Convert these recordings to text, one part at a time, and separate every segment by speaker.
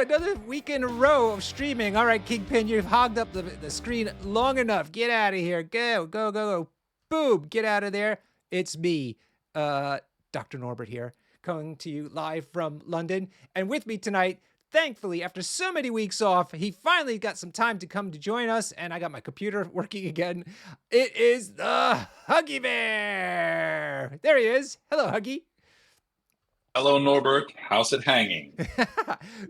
Speaker 1: another week in a row of streaming. All right, Kingpin, you've hogged up the screen long enough. Get out of here. Go, go, go, go. Boom, get out of there. It's me, Dr. Norbert here, coming to you live from London. And with me tonight, thankfully, after so many weeks off, he finally got some time to come to join us, and I got my computer working again. It is the Huggy Bear. There he is. Hello, Huggy.
Speaker 2: Hello, Norbert. How's it hanging?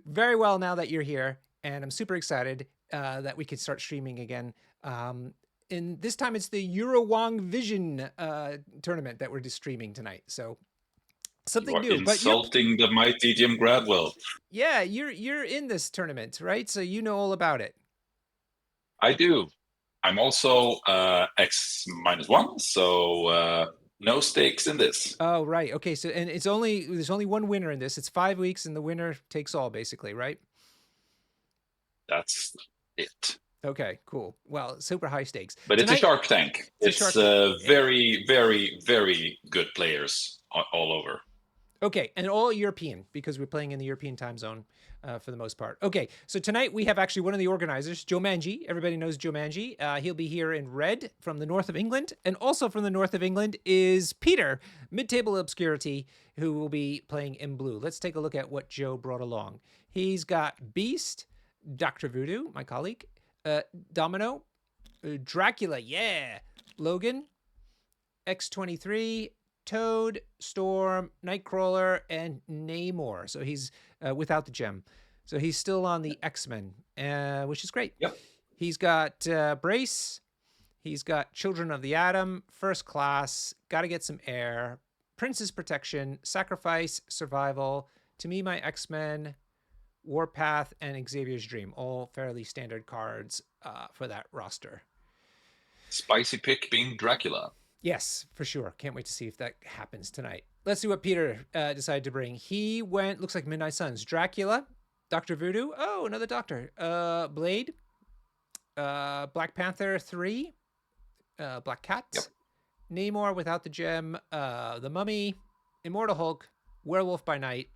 Speaker 1: Very well now that you're here, and I'm super excited that we could start streaming again. And this time it's the Eurovision tournament that we're just streaming tonight. So something new.
Speaker 2: Insulting the mighty Jim Gradwell.
Speaker 1: Yeah, you're in this tournament, right? So you know all about it.
Speaker 2: I do. I'm also X-1, so no stakes in this.
Speaker 1: Oh, right. Okay. So, and there's only one winner in this. It's 5 weeks, and the winner takes all, basically, right?
Speaker 2: That's it.
Speaker 1: Okay, cool. Well, super high stakes.
Speaker 2: But tonight, it's a Shark Tank. It's very, very, very good players all over.
Speaker 1: Okay, and all European, because we're playing in the European time zone for the most part. Okay, so tonight we have actually one of the organizers, Joemanji. Everybody knows Joemanji. He'll be here in red from the north of England. And also from the north of England is Peter, Midtable Obscurity, who will be playing in blue. Let's take a look at what Joe brought along. He's got Beast, Dr. Voodoo, my colleague, Domino, Dracula, yeah, Logan, X-23, Toad, Storm, Nightcrawler, and Namor. So he's without the gem. So he's still on the X-Men, which is great.
Speaker 2: Yep.
Speaker 1: He's got Brace. He's got Children of the Atom, First Class, Gotta Get Some Air, Prince's Protection, Sacrifice, Survival, To Me, My X-Men, Warpath, and Xavier's Dream. All fairly standard cards for that roster.
Speaker 2: Spicy pick being Dracula.
Speaker 1: Yes, for sure. Can't wait to see if that happens tonight. Let's see what Peter decided to bring. He went, looks like Midnight Suns, Dracula, Dr. Voodoo. Oh, another Doctor. Blade, Black Panther 3, Black Cat, yep. Namor without the gem, The Mummy, Immortal Hulk, Werewolf by Night,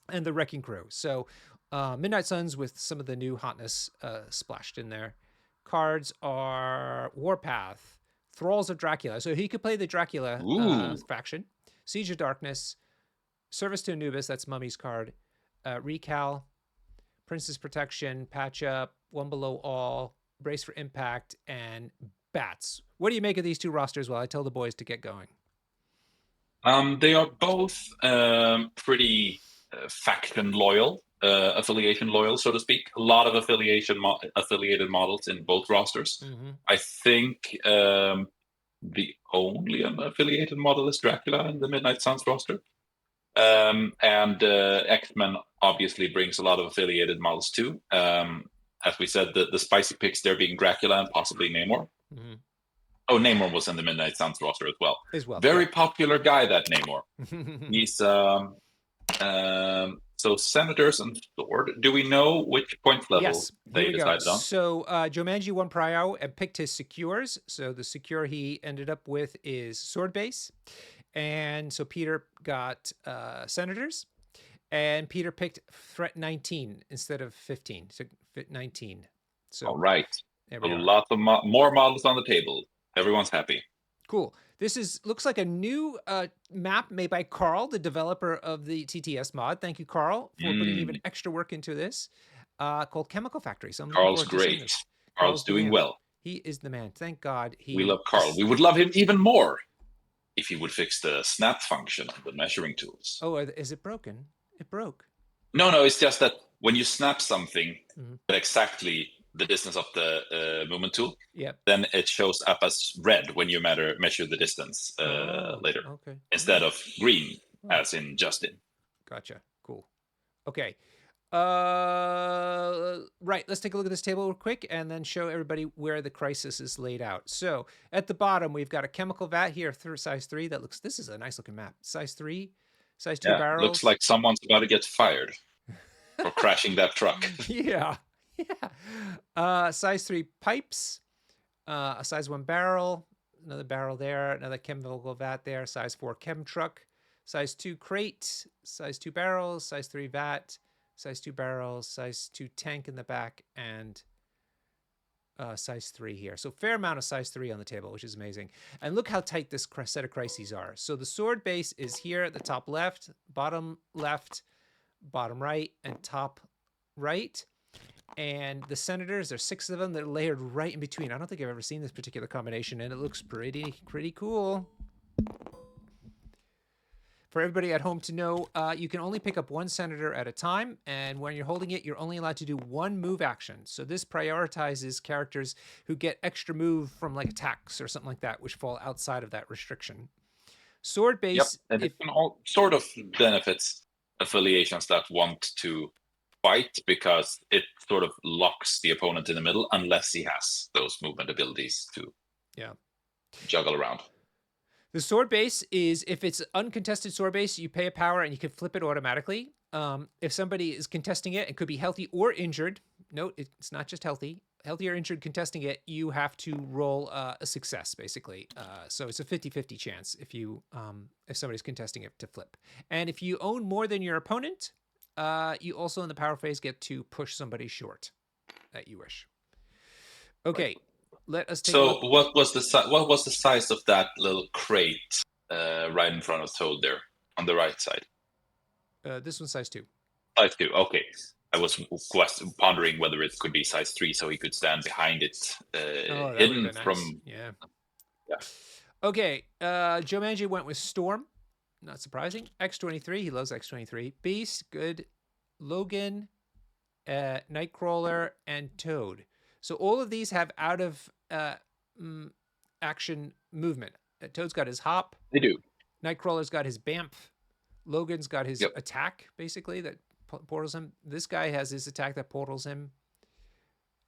Speaker 1: and The Wrecking Crew. So Midnight Suns with some of the new hotness splashed in there. Cards are Warpath, Thralls of Dracula. So he could play the Dracula faction. Siege of Darkness, Service to Anubis, that's Mummy's card. Recal, Prince's Protection, Patch Up, One Below All, Brace for Impact, and Bats. What do you make of these two rosters while I tell the boys to get going?
Speaker 2: They are both pretty faction loyal, affiliation loyal, so to speak. A lot of affiliated models in both rosters. Mm-hmm. I think the only unaffiliated model is Dracula in the Midnight Suns roster. And X-Men obviously brings a lot of affiliated models too. As we said, the spicy picks there being Dracula and possibly Namor. Mm-hmm. Oh, Namor was in the Midnight Suns roster as well. Very popular guy, that Namor. He's so Senators and Sword. Do we know which point level they decided on?
Speaker 1: So Joemanji won Prio and picked his secures. So the secure he ended up with is Sword Base. And so Peter got Senators. And Peter picked Threat 19 instead of 15. So 19. So
Speaker 2: all right. A lot of more models on the table. Everyone's happy.
Speaker 1: Cool. This looks like a new map made by Carl, the developer of the TTS mod. Thank you, Carl, for putting even extra work into this. Called Chemical Factory. So
Speaker 2: Carl's great. Carl's doing well.
Speaker 1: He is the man. Thank God.
Speaker 2: We love Carl. We would love him even more if he would fix the snap function of the measuring tools.
Speaker 1: Oh, is it broken? It broke.
Speaker 2: No. It's just that when you snap something at exactly the distance of the movement tool, then it shows up as red when you measure the distance later, instead of green, as in Justin.
Speaker 1: Gotcha. Cool. Okay. Right. Let's take a look at this table real quick and then show everybody where the crisis is laid out. So at the bottom, we've got a chemical vat here, size 3. This is a nice looking map. Size 3, size 2 barrels.
Speaker 2: Looks like someone's about to get fired for crashing that truck.
Speaker 1: Yeah. Size 3 pipes, a size 1 barrel, another barrel there, another chemical vat there, size 4 chem truck, size 2 crate, size 2 barrels, size 3 vat, size 2 barrels, size 2 tank in the back, and size 3 here. So fair amount of size 3 on the table, which is amazing. And look how tight this set of crises are. So the sword base is here at the top left, bottom right, and top right. And the senators, there's 6 of them that are layered right in between. I don't think I've ever seen this particular combination, and it looks pretty cool. For everybody at home to know, you can only pick up 1 senator at a time, and when you're holding it, you're only allowed to do 1 move action. So this prioritizes characters who get extra move from like attacks or something like that, which fall outside of that restriction. Sword base.
Speaker 2: Yep, and it can all sort of benefits affiliations that want to fight because it sort of locks the opponent in the middle unless he has those movement abilities to juggle around.
Speaker 1: The sword base is, if it's uncontested sword base, you pay a power and you can flip it automatically. If somebody is contesting it, it could be healthy or injured. Note, it's not just healthy. Healthy or injured contesting it, you have to roll a success, basically. So it's a 50-50 chance if somebody's contesting it to flip. And if you own more than your opponent, you also in the power phase get to push somebody short that you wish. Okay. Right. Let us take a look.
Speaker 2: What was the size of that little crate right in front of Toad there on the right side?
Speaker 1: This one's size 2.
Speaker 2: Size 2. Okay. I was pondering whether it could be size 3, so he could stand behind it, hidden nice. From.
Speaker 1: Yeah. Okay. Joemanji went with Storm. Not surprising. X23. He loves X23. Beast. Good. Logan, Nightcrawler, and Toad. So all of these have out of action movement. Toad's got his hop.
Speaker 2: They do.
Speaker 1: Nightcrawler's got his bamf. Logan's got his attack, basically, that portals him. This guy has his attack that portals him.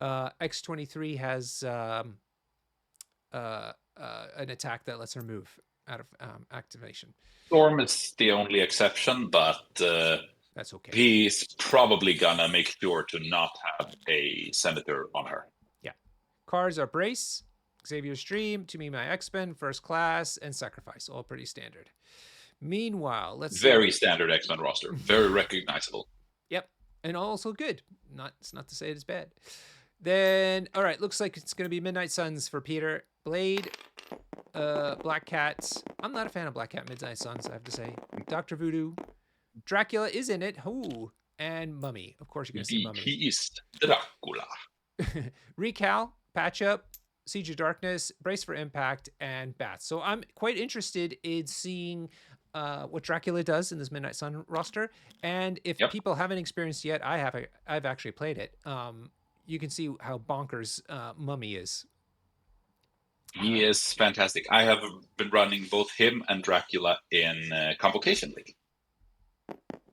Speaker 1: X23 has an attack that lets her move out of activation.
Speaker 2: Storm is the only exception, but
Speaker 1: that's okay.
Speaker 2: He's probably gonna make sure to not have a senator on her.
Speaker 1: Yeah. Cards are Brace, Xavier's Dream, To Me My X-Men, First Class, and Sacrifice. All pretty standard. Meanwhile, let's
Speaker 2: very standard X-Men roster. Very recognizable.
Speaker 1: Yep. And also good. It's not to say it's bad. Then, all right, looks like it's going to be Midnight Suns for Peter. Blade, Black Cat. I'm not a fan of Black Cat Midnight Suns, I have to say. Dr. Voodoo. Dracula is in it. Ooh. And Mummy. Of course, you're going to see Mummy.
Speaker 2: He is Dracula.
Speaker 1: Recal, Patch Up, Siege of Darkness, Brace for Impact, and Bats. So I'm quite interested in seeing what Dracula does in this Midnight Sun roster. And if people haven't experienced yet, I've actually played it. You can see how bonkers Mummy is.
Speaker 2: He is fantastic. I have been running both him and Dracula in Convocation League.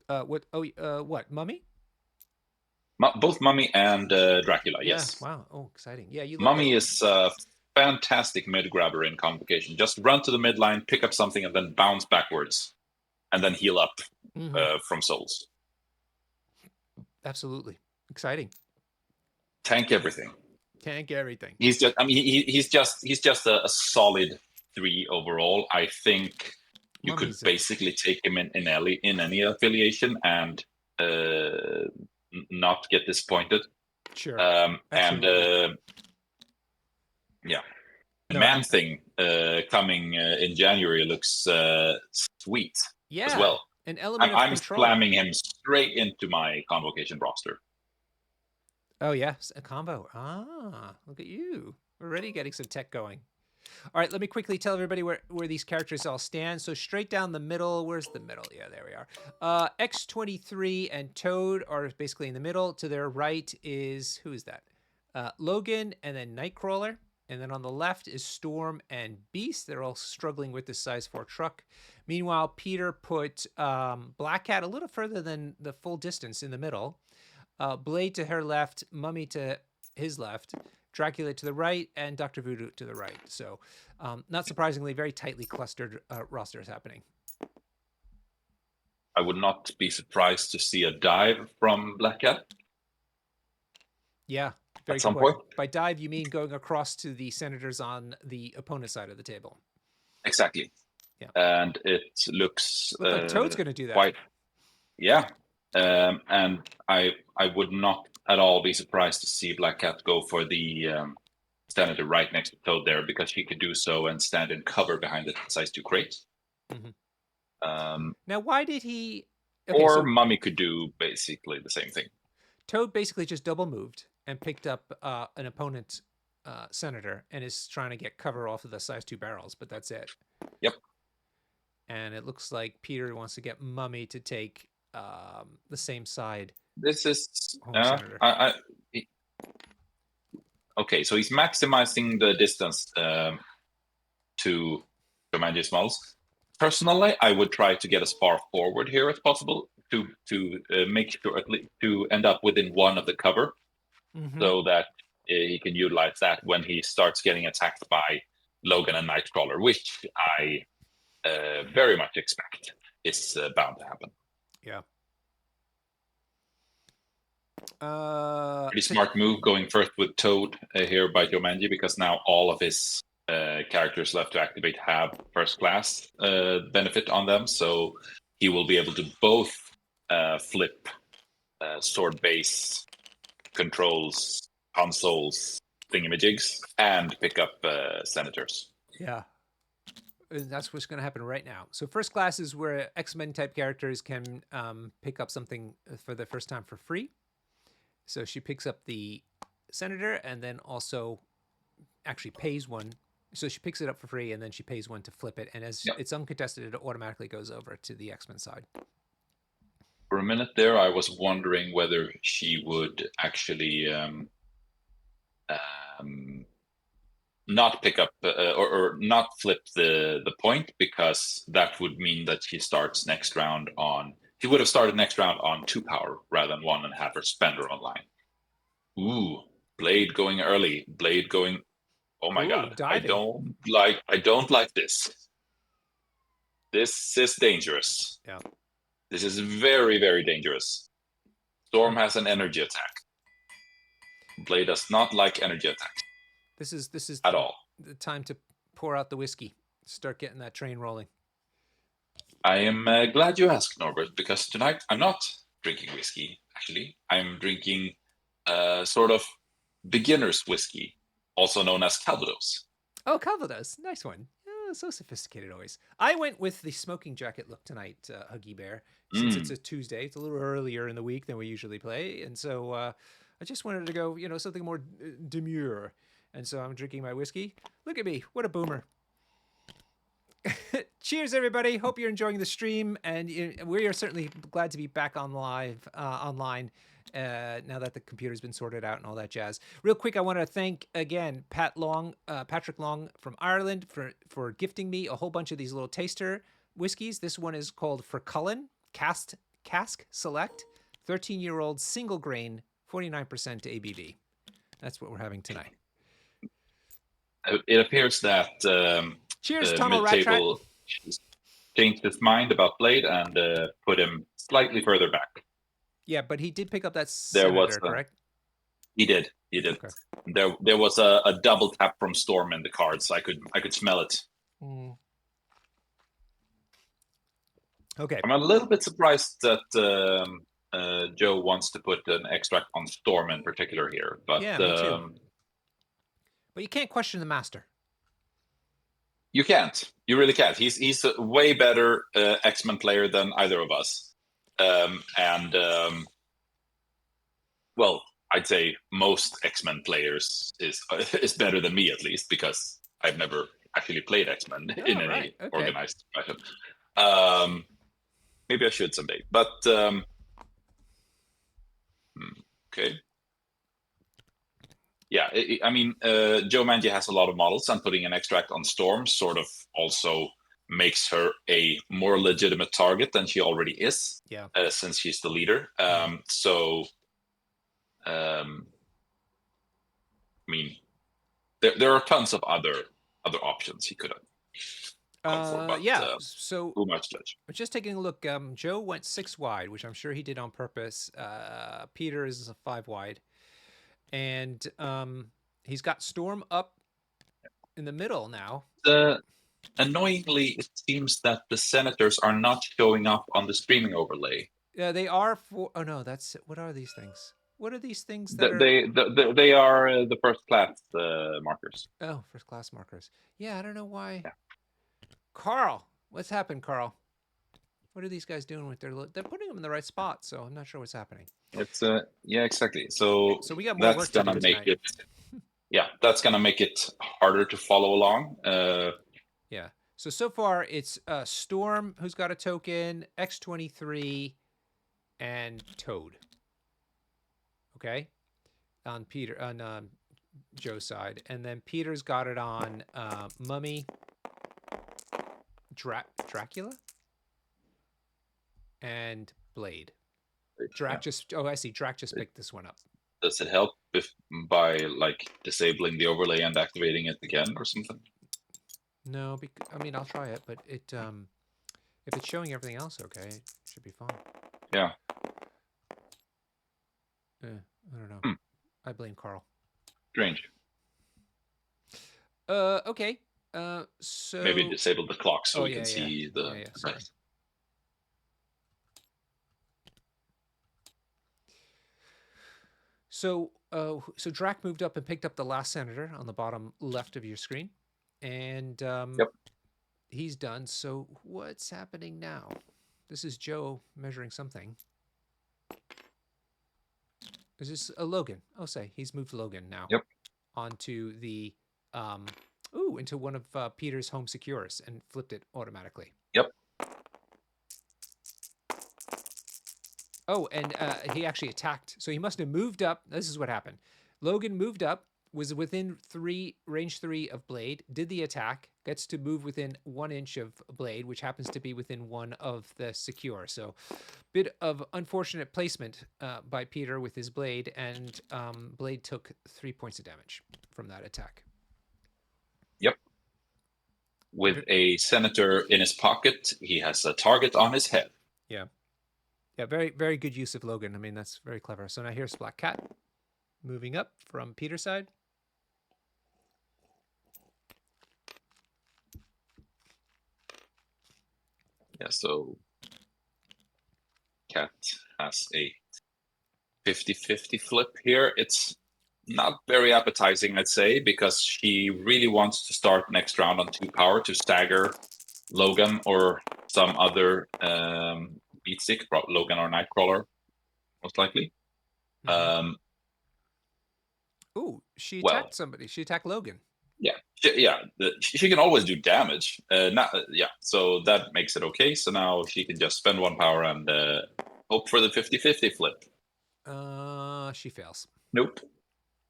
Speaker 1: What? Mummy?
Speaker 2: Both Mummy and Dracula, yes.
Speaker 1: Wow. Oh, exciting. Yeah,
Speaker 2: Mummy is a fantastic mid grabber in Convocation. Just run to the midline, pick up something, and then bounce backwards, and then heal up from souls.
Speaker 1: Absolutely. Exciting.
Speaker 2: Tank everything.
Speaker 1: He's just,
Speaker 2: I mean, he's just a solid 3 overall. I think you could basically take him in any affiliation and not get disappointed.
Speaker 1: Sure.
Speaker 2: Man-Thing coming in January looks sweet as well.
Speaker 1: An element
Speaker 2: I'm
Speaker 1: of control.
Speaker 2: slamming him straight into my Convocation roster.
Speaker 1: Oh, yes, a combo. Look at you. We're already getting some tech going. All right, let me quickly tell everybody where these characters all stand. So straight down the middle. Where's the middle? Yeah, there we are. X23 and Toad are basically in the middle. To their right is, who is that? Logan and then Nightcrawler. And then on the left is Storm and Beast. They're all struggling with this size 4 truck. Meanwhile, Peter put Black Cat a little further than the full distance in the middle. Blade to her left, Mummy to his left, Dracula to the right, and Dr. Voodoo to the right. So, not surprisingly, very tightly clustered rosters happening.
Speaker 2: I would not be surprised to see a dive from Black Cat.
Speaker 1: Yeah, very
Speaker 2: at some point.
Speaker 1: By dive, you mean going across to the senators on the opponent's side of the table.
Speaker 2: Exactly.
Speaker 1: Yeah.
Speaker 2: And it looks
Speaker 1: like Toad's going to do that.
Speaker 2: Quite, yeah. And I would not at all be surprised to see Black Cat go for the Senator right next to Toad there, because she could do so and stand in cover behind the size 2 crate.
Speaker 1: Now, why did he?
Speaker 2: Okay, or so Mummy could do basically the same thing.
Speaker 1: Toad basically just double moved and picked up an opponent Senator and is trying to get cover off of the size 2 barrels, but that's it.
Speaker 2: Yep.
Speaker 1: And it looks like Peter wants to get Mummy to take the same side.
Speaker 2: This is okay, so he's maximizing the distance to Joemanji's models. Personally, I would try to get as far forward here as possible to make sure at least to end up within one of the cover, so that he can utilize that when he starts getting attacked by Logan and Nightcrawler, which I very much expect is bound to happen.
Speaker 1: Yeah.
Speaker 2: Pretty smart move going first with Toad here by Joemanji, because now all of his characters left to activate have first class benefit on them, so he will be able to both flip sword base, controls, consoles, thingamajigs, and pick up senators.
Speaker 1: Yeah. And that's what's going to happen right now. So first class is where X-Men type characters can pick up something for the first time for free. So she picks up the Senator and then also actually pays one. So she picks it up for free and then she pays one to flip it. And as it's uncontested, it automatically goes over to the X-Men side.
Speaker 2: For a minute there, I was wondering whether she would actually not pick up or not flip the point, because that would mean that she starts next round on. She would have started next round on 2 power rather than 1 and have her spender online. Ooh, Blade going early. Blade going. Oh my god! Diving. I don't like this. This is dangerous.
Speaker 1: Yeah.
Speaker 2: This is very, very dangerous. Storm has an energy attack. Blade does not like energy attacks.
Speaker 1: This is
Speaker 2: at all
Speaker 1: the time to pour out the whiskey. Start getting that train rolling.
Speaker 2: I am glad you asked, Norbert, because tonight I'm not drinking whiskey. Actually, I'm drinking sort of beginner's whiskey, also known as Calvados.
Speaker 1: Oh, Calvados, nice one. Oh, so sophisticated always. I went with the smoking jacket look tonight, Huggy Bear. Since it's a Tuesday, it's a little earlier in the week than we usually play, and so I just wanted to go, something more demure. And so I'm drinking my whiskey. Look at me, what a boomer. Cheers, everybody. Hope you're enjoying the stream, and we are certainly glad to be back on online now that the computer's been sorted out and all that jazz. Real quick, I want to thank again Patrick Long from Ireland for gifting me a whole bunch of these little taster whiskeys. This one is called For Cullen Cask Select, 13-year-old single grain, 49% ABV. That's what we're having tonight.
Speaker 2: It appears that
Speaker 1: cheers, Tunnel Midtable
Speaker 2: changed his mind about Blade and put him slightly further back.
Speaker 1: Yeah, but he did pick up that Senator, correct?
Speaker 2: He did. Okay. There was a double tap from Storm in the cards. I could smell it.
Speaker 1: Okay.
Speaker 2: I'm a little bit surprised that Joe wants to put an extract on Storm in particular here, but
Speaker 1: yeah, me too. But you can't question the master.
Speaker 2: You can't. You really can't. He's a way better X-Men player than either of us. Well, I'd say most X-Men players is better than me, at least, because I've never actually played X-Men in any organized fashion. Maybe I should someday. But okay. Yeah, I mean, Joemanji has a lot of models, and putting an extract on Storm sort of also makes her a more legitimate target than she already is.
Speaker 1: Yeah.
Speaker 2: Since she's the leader. I mean, there are tons of other options he could have gone for, but
Speaker 1: so
Speaker 2: too much judge.
Speaker 1: Just taking a look, Joe went 6 wide, which I'm sure he did on purpose. Peter is a 5 wide. And he's got Storm up in the middle now.
Speaker 2: Annoyingly, it seems that the Senators are not showing up on the streaming overlay.
Speaker 1: Yeah, they are for. Oh no, that's what are these things? What are these things that are?
Speaker 2: They are the first class markers.
Speaker 1: Oh, first class markers. Yeah, I don't know why.
Speaker 2: Yeah.
Speaker 1: Carl, what's happened, Carl? What are these guys doing with their? They're putting them in the right spot, so I'm not sure what's happening.
Speaker 2: It's yeah, exactly. So
Speaker 1: So we got more
Speaker 2: that's
Speaker 1: work to
Speaker 2: gonna
Speaker 1: do
Speaker 2: make
Speaker 1: tonight.
Speaker 2: it. Yeah, that's gonna make it harder to follow along.
Speaker 1: Yeah. So far it's Storm who's got a token, X23, and Toad. Okay, on Peter on Joe's side, and then Peter's got it on Mummy, Dracula, and Blade.
Speaker 2: Yeah.
Speaker 1: I see. Drac just picked this one up.
Speaker 2: Does it help if by like disabling the overlay and activating it again or something?
Speaker 1: No, I mean I'll try it, but if it's showing everything else okay, it should be fine.
Speaker 2: Yeah.
Speaker 1: I don't know.
Speaker 2: Hmm.
Speaker 1: I blame Carl.
Speaker 2: Strange.
Speaker 1: Okay. So
Speaker 2: Maybe disable the clock so
Speaker 1: oh
Speaker 2: we can
Speaker 1: yeah, yeah,
Speaker 2: see
Speaker 1: yeah,
Speaker 2: the
Speaker 1: yeah. Sorry.
Speaker 2: dice.
Speaker 1: So Drac moved up and picked up the last senator on the bottom left of your screen, and
Speaker 2: Yep.
Speaker 1: he's done. So what's happening now? This is Joe measuring something. Is this a Logan? Oh, say he's moved Logan now.
Speaker 2: Yep.
Speaker 1: Onto the into one of Peter's home secures and flipped it automatically.
Speaker 2: Yep.
Speaker 1: Oh, and he actually attacked. So he must have moved up. This is what happened. Logan moved up, was within range 3 of Blade, did the attack, gets to move within 1 inch of Blade, which happens to be within 1 of the secure. So bit of unfortunate placement by Peter with his Blade, and Blade took 3 points of damage from that attack.
Speaker 2: Yep. With a senator in his pocket, he has a target on his head.
Speaker 1: Yeah. Yeah, very, very good use of Logan. I mean, that's very clever. So now here's Black Cat moving up from Peter's side.
Speaker 2: Yeah, so Cat has a 50-50 flip here. It's not very appetizing, I'd say, because she really wants to start next round on 2 power to stagger Logan or some other beat stick, Logan or Nightcrawler, most likely.
Speaker 1: Mm-hmm. Ooh, she attacked somebody. She attacked Logan.
Speaker 2: Yeah, she can always do damage. So that makes it okay. So now she can just spend 1 power and hope for the 50-50 flip.
Speaker 1: She fails.
Speaker 2: Nope.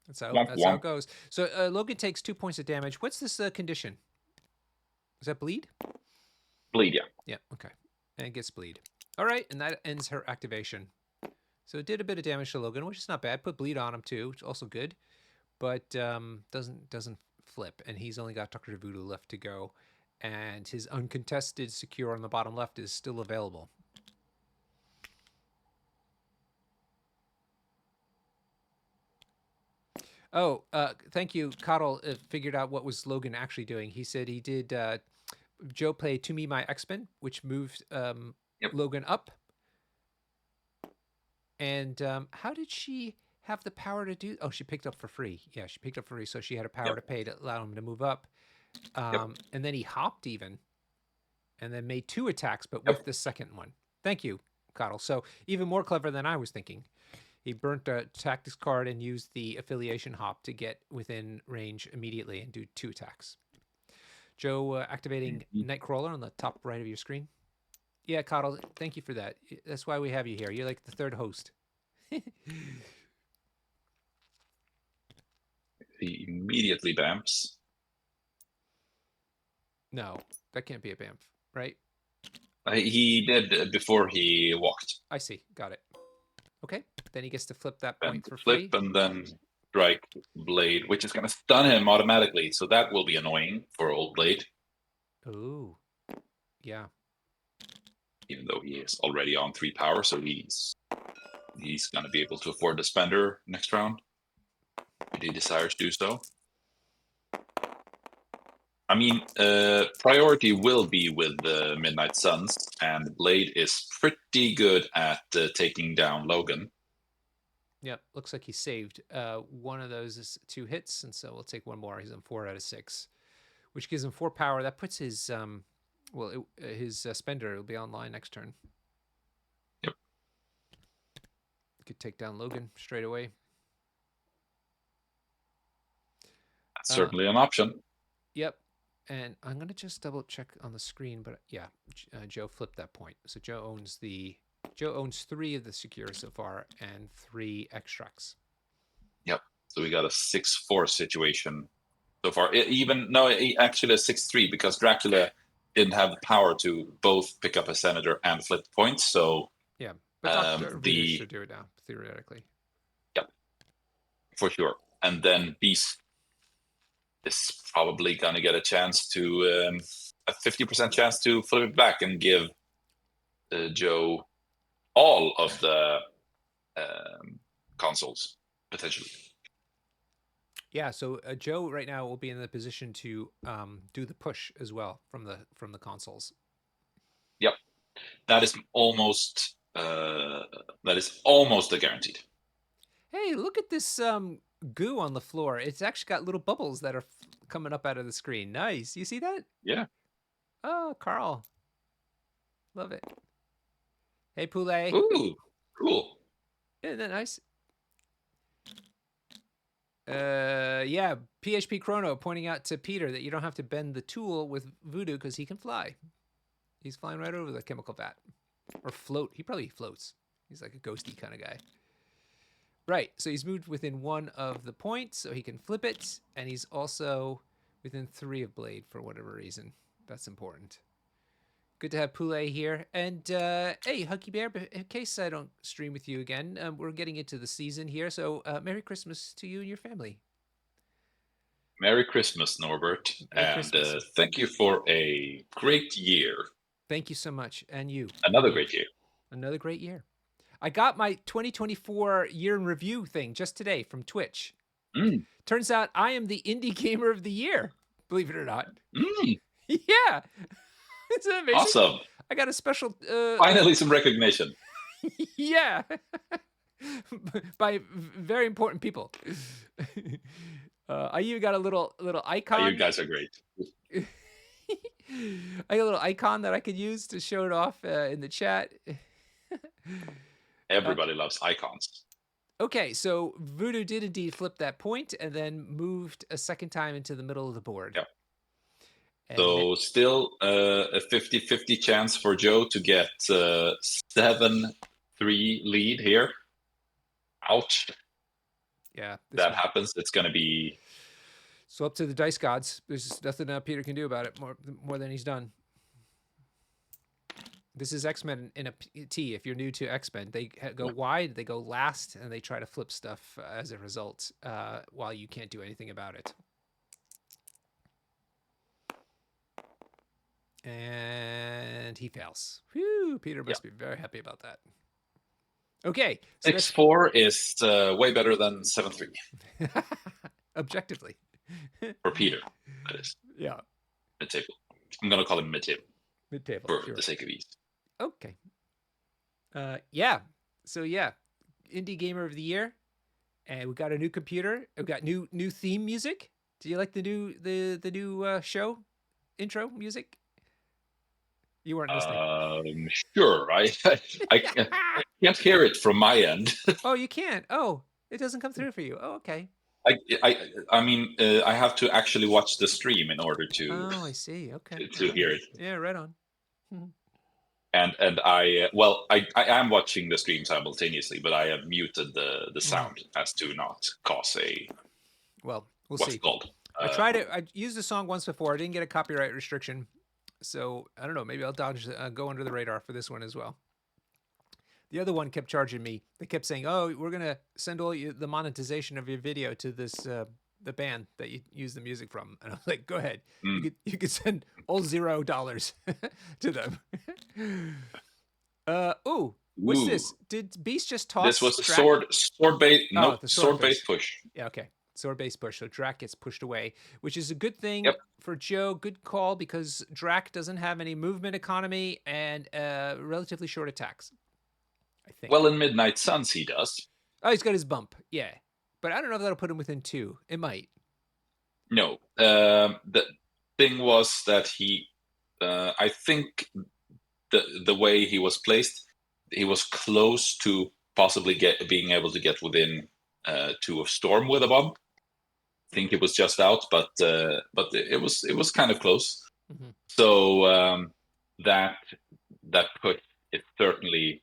Speaker 1: That's how it goes. So Logan takes 2 points of damage. What's this condition? Is that bleed?
Speaker 2: Bleed, yeah.
Speaker 1: Yeah, okay. And it gets bleed. All right, and that ends her activation. So it did a bit of damage to Logan, which is not bad. Put bleed on him too, which is also good. But doesn't flip, and he's only got Dr. Voodoo left to go, and his uncontested secure on the bottom left is still available. Oh, thank you. Coddle figured out what was Logan actually doing. He said he did Joe play To Me My X-Men, which moved Logan up. And how did she have the power to do? Oh, she picked up for free. Yeah, she picked up for free, so she had a power to pay to allow him to move up. And then he hopped even, and then made 2 attacks, but with the second one. Thank you, Coddle. So even more clever than I was thinking. He burnt a tactics card and used the affiliation hop to get within range immediately and do 2 attacks. Joe activating Nightcrawler on the top right of your screen. Yeah, Coddle, thank you for that. That's why we have you here. You're like the 3rd host.
Speaker 2: He immediately bamps.
Speaker 1: No, that can't be a bamf, right?
Speaker 2: He did before he walked.
Speaker 1: I see. Got it. Okay. Then he gets to flip that point for
Speaker 2: free. Flip and then strike Blade, which is going to stun him automatically. So that will be annoying for old Blade.
Speaker 1: Ooh. Yeah.
Speaker 2: Even though he is already on 3 power, so he's going to be able to afford the spender next round if he desires to do so. I mean, priority will be with the Midnight Suns, and Blade is pretty good at taking down Logan.
Speaker 1: Yep, looks like he saved. One of those is 2 hits, and so we'll take one more. He's on 4 out of 6, which gives him 4 power. That puts his his spender will be online next turn.
Speaker 2: Yep.
Speaker 1: Could take down Logan straight away.
Speaker 2: That's certainly an option.
Speaker 1: Yep. And I'm gonna just double check on the screen, but yeah, Joe flipped that point. So Joe owns 3 of the secure so far and 3 extracts.
Speaker 2: Yep. So we got a 6-4 situation so far. Actually a 6-3 because Dracula didn't have the power to both pick up a senator and flip points. So
Speaker 1: yeah, but Dr. Voodoo should do it now theoretically.
Speaker 2: Yep, for sure. And then Beast is probably going to get a chance to a 50% chance to flip it back and give Joe all of the consoles potentially.
Speaker 1: Yeah, so Joe right now will be in the position to do the push as well from the consoles.
Speaker 2: Yep, that is almost a guaranteed.
Speaker 1: Hey, look at this goo on the floor. It's actually got little bubbles that are coming up out of the screen. Nice. You see that?
Speaker 2: Yeah.
Speaker 1: Oh, Carl. Love it. Hey, Poulet.
Speaker 2: Ooh, cool.
Speaker 1: Isn't that nice? Yeah, PHP Chrono pointing out to Peter that you don't have to bend the tool with Voodoo because he can fly. He's flying right over the chemical vat. Or float. He probably floats. He's like a ghosty kind of guy. Right, so he's moved within 1 of the points, so he can flip it, and he's also within 3 of Blade for whatever reason. That's important. Good to have Poulet here. And, hey, Huggy Bear, in case I don't stream with you again, we're getting into the season here, so Merry Christmas to you and your family.
Speaker 2: Merry Christmas, Norbert. Merry Christmas. Thank you for a great year.
Speaker 1: Thank you so much, and you.
Speaker 2: Another great year.
Speaker 1: Another great year. I got my 2024 year in review thing just today from Twitch. Turns out I am the Indie Gamer of the Year, believe it or not. Yeah. Isn't that amazing?
Speaker 2: Awesome.
Speaker 1: I got a special...
Speaker 2: finally some recognition.
Speaker 1: Yeah. By very important people. I even got a little icon.
Speaker 2: Oh, you guys are great.
Speaker 1: I got a little icon that I could use to show it off in the chat.
Speaker 2: Everybody loves icons.
Speaker 1: Okay, so Voodoo did indeed flip that point and then moved a second time into the middle of the board.
Speaker 2: Yep. So still a 50-50 chance for Joe to get 7-3 lead here. Ouch.
Speaker 1: Yeah.
Speaker 2: That happens. It's going to be...
Speaker 1: So up to the dice gods. There's nothing Peter can do about it more than he's done. This is X-Men in a T. If you're new to X-Men, they go wide, they go last, and they try to flip stuff as a result while you can't do anything about it. And he fails. Whew, Peter must be very happy about that. Okay.
Speaker 2: So 6-4 is way better than 7-3.
Speaker 1: Objectively.
Speaker 2: For Peter, that is.
Speaker 1: Yeah.
Speaker 2: Midtable. I'm going to call him Midtable.
Speaker 1: Midtable.
Speaker 2: For the sake of ease.
Speaker 1: Okay. Yeah. So yeah, Indie Gamer of the Year, and we got a new computer. We got new theme music. Do you like the new show intro music? You weren't listening.
Speaker 2: Sure. I can't hear it from my end.
Speaker 1: Oh, you can't. Oh, it doesn't come through for you. Oh, okay.
Speaker 2: I mean, I have to actually watch the stream in order to.
Speaker 1: Oh, I see. Okay.
Speaker 2: To hear it.
Speaker 1: Yeah, right on.
Speaker 2: And I am watching the stream simultaneously, but I have muted the sound as to not cause a.
Speaker 1: Well, we'll
Speaker 2: what's
Speaker 1: see.
Speaker 2: It called?
Speaker 1: I used the song once before. I didn't get a copyright restriction, so I don't know. Maybe I'll go under the radar for this one as well. The other one kept charging me. They kept saying, "Oh, we're gonna send all the monetization of your video to this the band that you use the music from." And I was like, "Go ahead. You could send all $0 to them." What's this? Did Beast just toss?
Speaker 2: This was a sword bait. No, sword bait push.
Speaker 1: Yeah. Okay. Sword base push. So Drac gets pushed away, which is a good thing
Speaker 2: Yep.
Speaker 1: for Joe. Good call, because Drac doesn't have any movement economy and relatively short attacks, I think.
Speaker 2: Well, in Midnight Suns, he does.
Speaker 1: Oh, he's got his bump. Yeah. But I don't know if that'll put him within 2. It might.
Speaker 2: No. The thing was that he, I think the way he was placed, he was close to possibly being able to get within 2 of Storm with a bump. I think it was just out, but it was kind of close.
Speaker 1: Mm-hmm.
Speaker 2: So that put it certainly,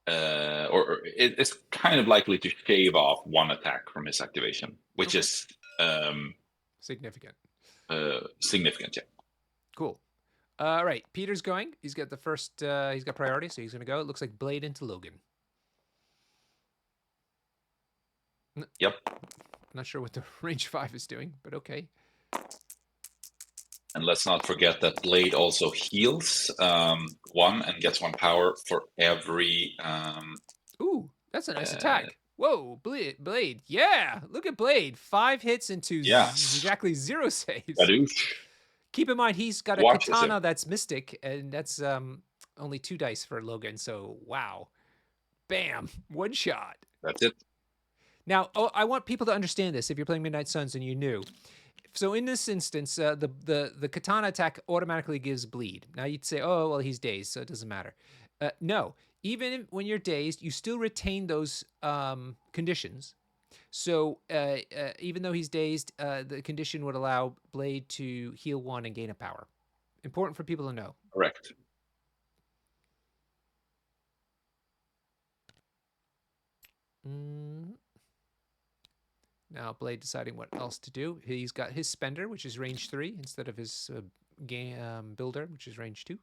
Speaker 2: or it's kind of likely to shave off 1 attack from his activation, which is
Speaker 1: significant.
Speaker 2: Significant, yeah.
Speaker 1: Cool. All right, Peter's going. He's got the first. He's got priority, so he's going to go. It looks like Blade into Logan.
Speaker 2: Yep.
Speaker 1: Not sure what the range 5 is doing, but okay.
Speaker 2: And let's not forget that Blade also heals 1 and gets 1 power for every.
Speaker 1: Ooh, that's a nice attack. Whoa, Blade. Yeah, look at Blade. 5 hits into exactly 0 saves.
Speaker 2: Badoosh.
Speaker 1: Keep in mind, he's got a katana that's mystic, and that's only 2 dice for Logan. So, wow. Bam. 1 shot.
Speaker 2: That's it.
Speaker 1: Now, I want people to understand this if you're playing Midnight Suns and you're new. So in this instance, the katana attack automatically gives bleed. Now you'd say, oh, well, he's dazed, so it doesn't matter. No, even when you're dazed, you still retain those conditions. So even though he's dazed, the condition would allow Blade to heal 1 and gain a power. Important for people to know.
Speaker 2: Correct.
Speaker 1: Now Blade deciding what else to do. He's got his spender, which is range 3, instead of his builder, which is range 2.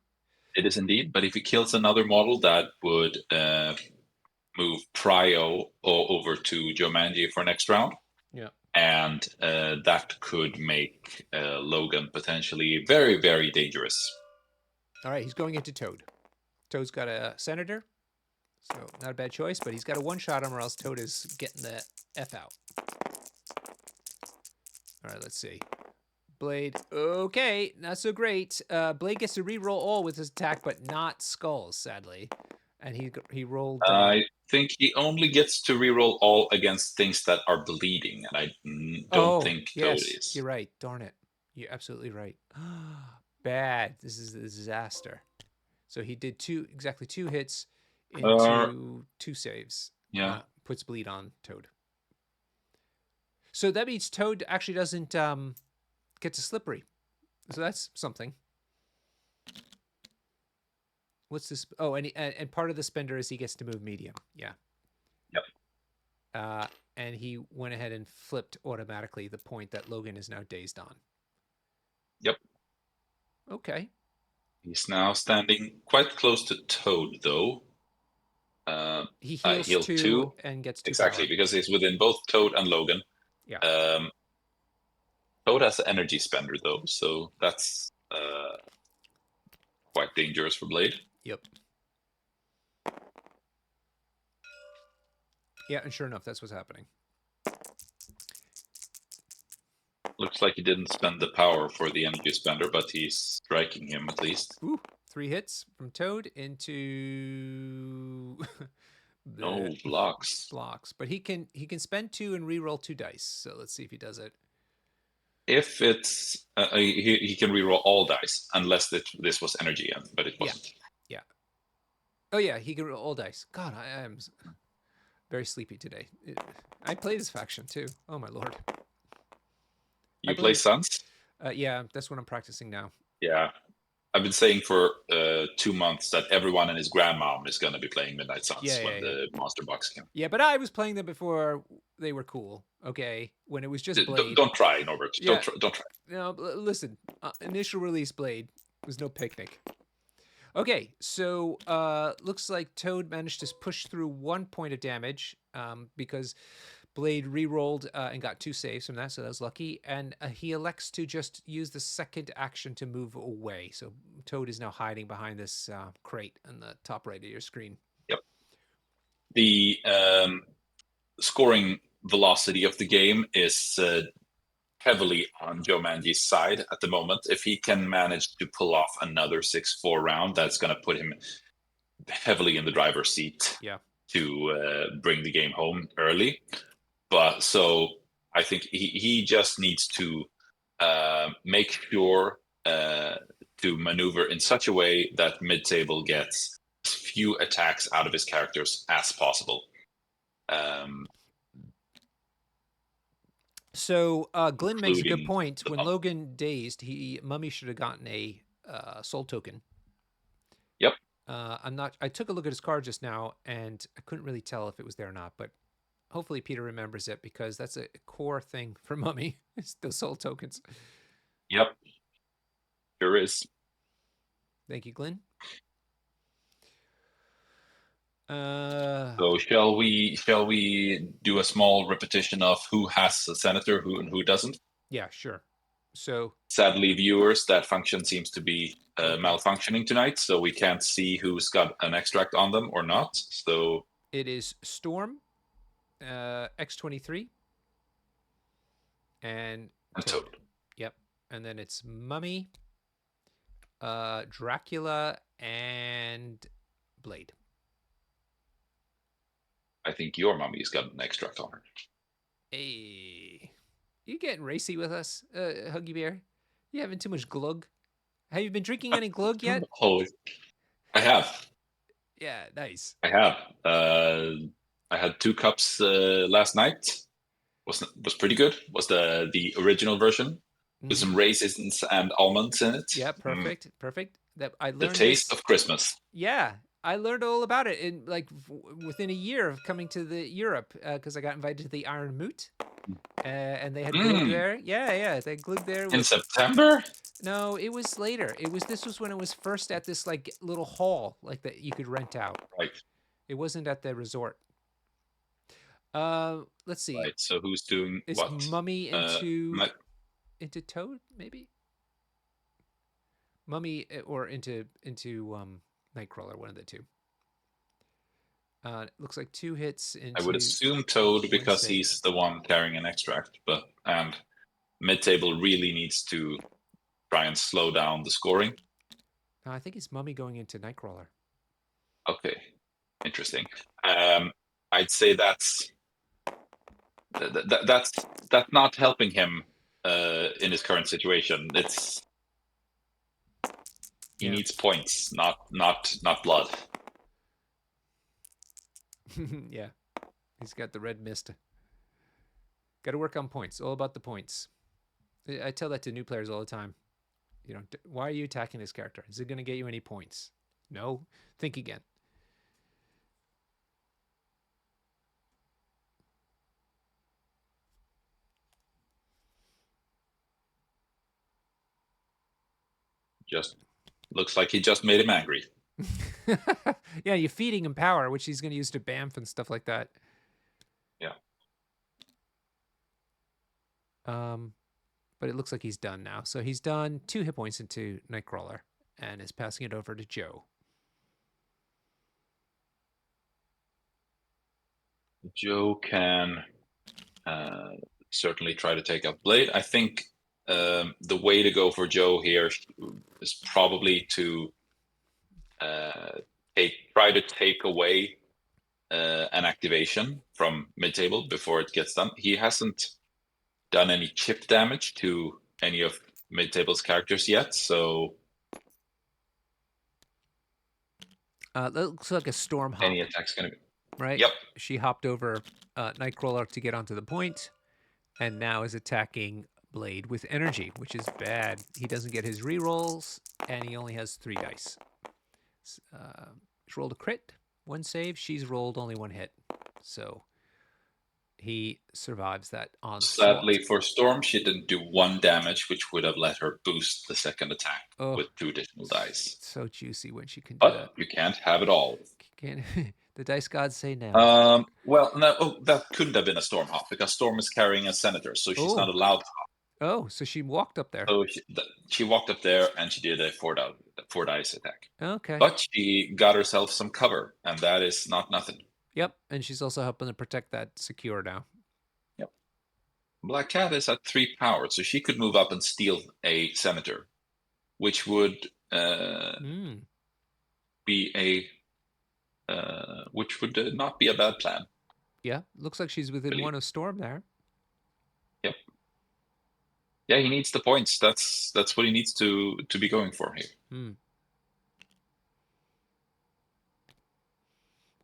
Speaker 2: It is indeed, but if he kills another model, that would move Prio over to Joemanji for next round.
Speaker 1: Yeah.
Speaker 2: And that could make Logan potentially very, very dangerous.
Speaker 1: All right, he's going into Toad. Toad's got a Senator, so not a bad choice, but he's got to one-shot him or else Toad is getting the F out. All right, let's see. Blade, okay, not so great. Blade gets to re-roll all with his attack, but not skulls, sadly. And he rolled...
Speaker 2: I think he only gets to re-roll all against things that are bleeding, and I don't think Toad is.
Speaker 1: You're right. Darn it. You're absolutely right. Bad. This is a disaster. So he did exactly 2 hits into 2 saves.
Speaker 2: Yeah.
Speaker 1: Puts bleed on Toad. So that means Toad actually doesn't get to slippery. So that's something. What's this? Oh, and part of the spender is he gets to move medium. Yeah.
Speaker 2: Yep.
Speaker 1: And he went ahead and flipped automatically the point that Logan is now dazed on.
Speaker 2: Yep.
Speaker 1: Okay.
Speaker 2: He's now standing quite close to Toad, though.
Speaker 1: He heals 2 and gets 2
Speaker 2: exactly,
Speaker 1: power.
Speaker 2: because he's within both Toad and Logan.
Speaker 1: Yeah.
Speaker 2: Toad has an energy spender, though, so that's quite dangerous for Blade.
Speaker 1: Yep. Yeah, and sure enough, that's what's happening.
Speaker 2: Looks like he didn't spend the power for the energy spender, but he's striking him at least.
Speaker 1: Ooh, 3 hits from Toad into...
Speaker 2: No blocks.
Speaker 1: Blocks, but he can spend 2 and re-roll 2 dice. So let's see if he does it.
Speaker 2: If it's he can re-roll all dice unless this was energy, but it wasn't.
Speaker 1: Yeah. Oh yeah, he can roll all dice. God, I am very sleepy today. I play this faction too. Oh my lord.
Speaker 2: You play Suns?
Speaker 1: Yeah, that's what I'm practicing now.
Speaker 2: Yeah. I've been saying for 2 months that everyone and his grandmom is going to be playing Midnight Suns when the Monster Box came.
Speaker 1: Yeah, but I was playing them before they were cool. Okay, when it was just Blade.
Speaker 2: Don't try, Norbert. Yeah. Don't try.
Speaker 1: No, listen. Initial release Blade was no picnic. Okay, so looks like Toad managed to push through 1 point of damage because Blade re-rolled and got 2 saves from that, so that was lucky. And he elects to just use the second action to move away. So Toad is now hiding behind this crate on the top right of your screen.
Speaker 2: Yep. The scoring velocity of the game is heavily on Joemanji's side at the moment. If he can manage to pull off another 6-4 round, that's going to put him heavily in the driver's seat to bring the game home early. But so I think he just needs to make sure to maneuver in such a way that mid-table gets as few attacks out of his characters as possible.
Speaker 1: So Glenn makes a good point. When Logan dazed, Mummy should have gotten a soul token.
Speaker 2: Yep.
Speaker 1: I took a look at his card just now, and I couldn't really tell if it was there or not, but hopefully Peter remembers it, because that's a core thing for Mummy, is the soul tokens.
Speaker 2: Yep. Sure is.
Speaker 1: Thank you, Glenn.
Speaker 2: So shall we do a small repetition of who has a senator, and who doesn't?
Speaker 1: Yeah, sure. So
Speaker 2: sadly, viewers, that function seems to be malfunctioning tonight, so we can't see who's got an extract on them or not. So
Speaker 1: it is Storm, X-23, and Toad. Yep. And then it's Mummy, Dracula, and Blade.
Speaker 2: I think your Mummy's got an extract on her.
Speaker 1: Hey, you getting racy with us, Huggy Bear? You having too much glug? Have you been drinking any glug yet?
Speaker 2: Oh, I have.
Speaker 1: Yeah, nice.
Speaker 2: I have. I had 2 cups last night. Was pretty good. Was the original version with some raisins and almonds in it.
Speaker 1: Yeah, perfect, perfect. That I learned
Speaker 2: the taste of Christmas.
Speaker 1: Yeah, I learned all about it in within a year of coming to the Europe, because I got invited to the Iron Moot, and they had glug there. Yeah, they had glug there
Speaker 2: in September.
Speaker 1: No, it was later. This was when it was first at this little hall that you could rent out.
Speaker 2: Right.
Speaker 1: It wasn't at the resort. Let's see.
Speaker 2: Right. So who's doing
Speaker 1: Is
Speaker 2: what?
Speaker 1: Mummy into Toad, maybe? Mummy or into Nightcrawler, one of the two. It looks like 2 hits into.
Speaker 2: I would assume Toad, because he's the one carrying an extract, and mid-table really needs to try and slow down the scoring.
Speaker 1: I think it's Mummy going into Nightcrawler.
Speaker 2: Okay, interesting. I'd say that's not helping him in his current situation. He needs points, not blood.
Speaker 1: Yeah, he's got the red mist. Got to work on points. All about the points. I tell that to new players all the time. Why are you attacking this character? Is it going to get you any points? No. Think again.
Speaker 2: Just looks like he just made him angry.
Speaker 1: Yeah, you're feeding him power, which he's going to use to bamf and stuff like that.
Speaker 2: Yeah.
Speaker 1: But it looks like he's done now. So he's done 2 hit points into Nightcrawler and is passing it over to Joe.
Speaker 2: Joe can certainly try to take out Blade. I think the way to go for Joe here is probably to try to take away an activation from mid-table before it gets done. He hasn't done any chip damage to any of mid-table's characters yet, so
Speaker 1: that looks like a storm hop.
Speaker 2: Any attack's gonna be
Speaker 1: right.
Speaker 2: Yep.
Speaker 1: She hopped over Nightcrawler to get onto the point, and now is attacking Blade with energy, which is bad. He doesn't get his rerolls, and he only has 3 dice. He's rolled a crit, 1 save. She's rolled only 1 hit, so he survives that onslaught.
Speaker 2: Sadly for Storm, she didn't do 1 damage, which would have let her boost the second attack with 2 additional dice.
Speaker 1: So juicy when she can do that.
Speaker 2: But you can't have it all.
Speaker 1: The dice gods say no.
Speaker 2: Well, no, that couldn't have been a Storm hop, because Storm is carrying a Senator, so she's not allowed to hop.
Speaker 1: Oh, so she walked up there.
Speaker 2: So she walked up there and she did a 4 dice attack.
Speaker 1: Okay.
Speaker 2: But she got herself some cover, and that is not nothing.
Speaker 1: Yep, and she's also helping to protect that secure now.
Speaker 2: Black Cat is at 3 power, so she could move up and steal a Senator, which would be which would not be a bad plan.
Speaker 1: Yeah, looks like she's within one of Storm there.
Speaker 2: Yep. Yeah, he needs the points. That's what he needs to be going for here.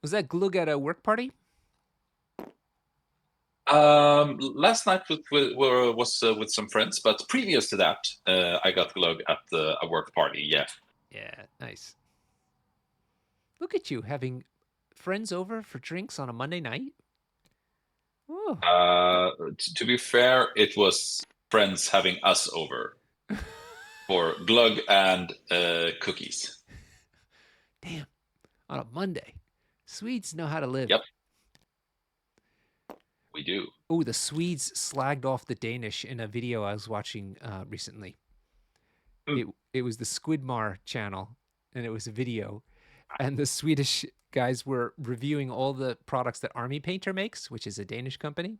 Speaker 1: Was that Glug at a work party?
Speaker 2: Last night was with some friends, but previous to that, I got Glug at a work party. Yeah.
Speaker 1: Yeah, nice. Look at you having friends over for drinks on a Monday night.
Speaker 2: Oh. To be fair, it was friends having us over for Glug and cookies.
Speaker 1: Damn, on a Monday. Swedes know how to live.
Speaker 2: Yep. We do.
Speaker 1: Oh, the Swedes slagged off the Danish in a video I was watching recently. It was the Squidmar channel, and it was a video, and the Swedish guys were reviewing all the products that Army Painter makes, which is a Danish company.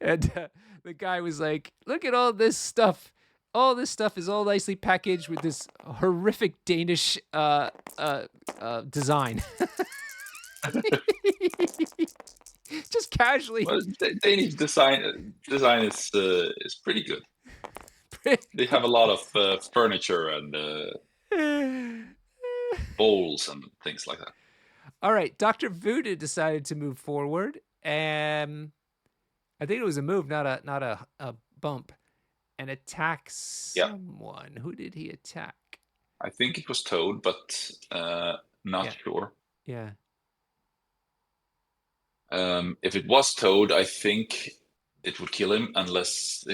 Speaker 1: And the guy was like, "Look at all this stuff. All this stuff is all nicely packaged with this horrific Danish design." Just casually.
Speaker 2: Well, Danish design is pretty good. They have a lot of furniture and bowls and things like that.
Speaker 1: All right, Dr. Voodoo decided to move forward, and I think it was a move, not a bump, and attack someone. Yep. Who did he attack?
Speaker 2: I think it was Toad, but not sure.
Speaker 1: Yeah.
Speaker 2: If it was Toad, I think it would kill him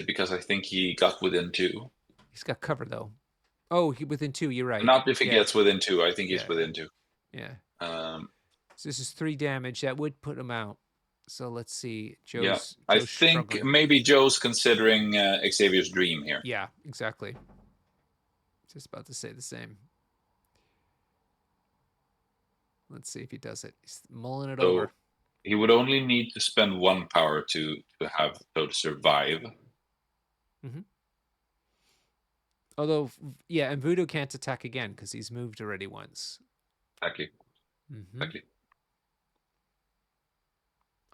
Speaker 2: because I think he got within 2.
Speaker 1: He's got cover though. Oh, he within 2. You're right.
Speaker 2: Not if he gets within 2. I think he's within 2.
Speaker 1: Yeah. So this is 3 damage. That would put him out. So let's see. Joe's
Speaker 2: I think struggling. Maybe Joe's considering Xavier's Dream here.
Speaker 1: Yeah, exactly. Just about to say the same. Let's see if he does it. He's mulling it over.
Speaker 2: He would only need to spend 1 power to have Toad survive.
Speaker 1: Mm-hmm. Although, yeah, and Voodoo can't attack again because he's moved already once.
Speaker 2: Exactly.
Speaker 1: Mm-hmm. Exactly.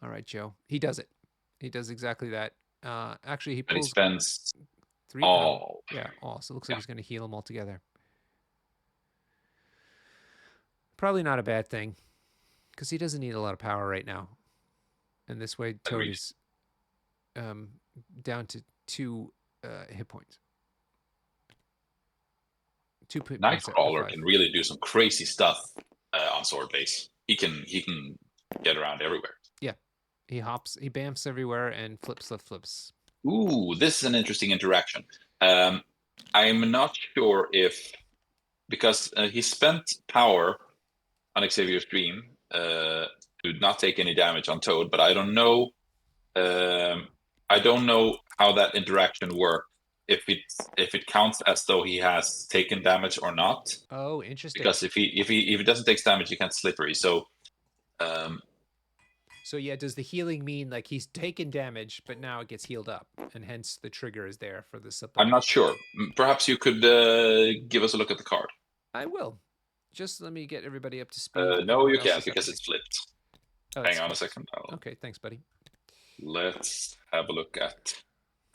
Speaker 1: All right, Joe. He does it. He does exactly that. Actually, he pulls.
Speaker 2: But he spends
Speaker 1: 3 all. Power. Yeah, all. So it looks like he's going to heal them all together. Probably not a bad thing, because he doesn't need a lot of power right now. And this way, Toad is down to 2 hit points. 2 points.
Speaker 2: Nightcrawler can really do some crazy stuff on sword base. He can get around everywhere.
Speaker 1: Yeah, he hops, he bamfs everywhere and flips.
Speaker 2: Ooh, this is an interesting interaction. I'm not sure if because he spent power on Xavier's Dream to not take any damage on Toad, but I don't know. I don't know how that interaction works. If it counts as though he has taken damage or not.
Speaker 1: Oh, interesting.
Speaker 2: Because if he doesn't take damage, he can't slippery. So.
Speaker 1: So yeah, does the healing mean like he's taken damage, but now it gets healed up, and hence the trigger is there for the supplement?
Speaker 2: I'm not sure. Perhaps you could give us a look at the card.
Speaker 1: I will. Just let me get everybody up to speed.
Speaker 2: No, you can't because it's flipped.
Speaker 1: Oh,
Speaker 2: Hang on a second.
Speaker 1: Okay, thanks, buddy.
Speaker 2: Let's have a look at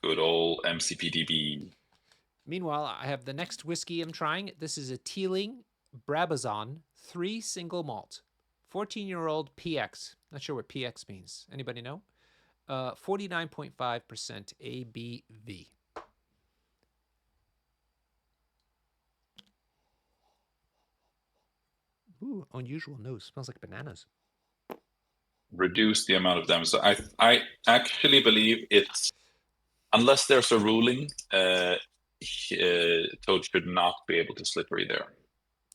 Speaker 2: good old MCPDB.
Speaker 1: Meanwhile, I have the next whiskey I'm trying. This is a Teeling Brabazon 3 single malt. 14-year-old PX. Not sure what PX means. Anybody know? 49.5% ABV. Ooh, unusual nose. Smells like bananas.
Speaker 2: Reduce the amount of damage. So I actually believe it's, unless there's a ruling, Toad should not be able to slippery there.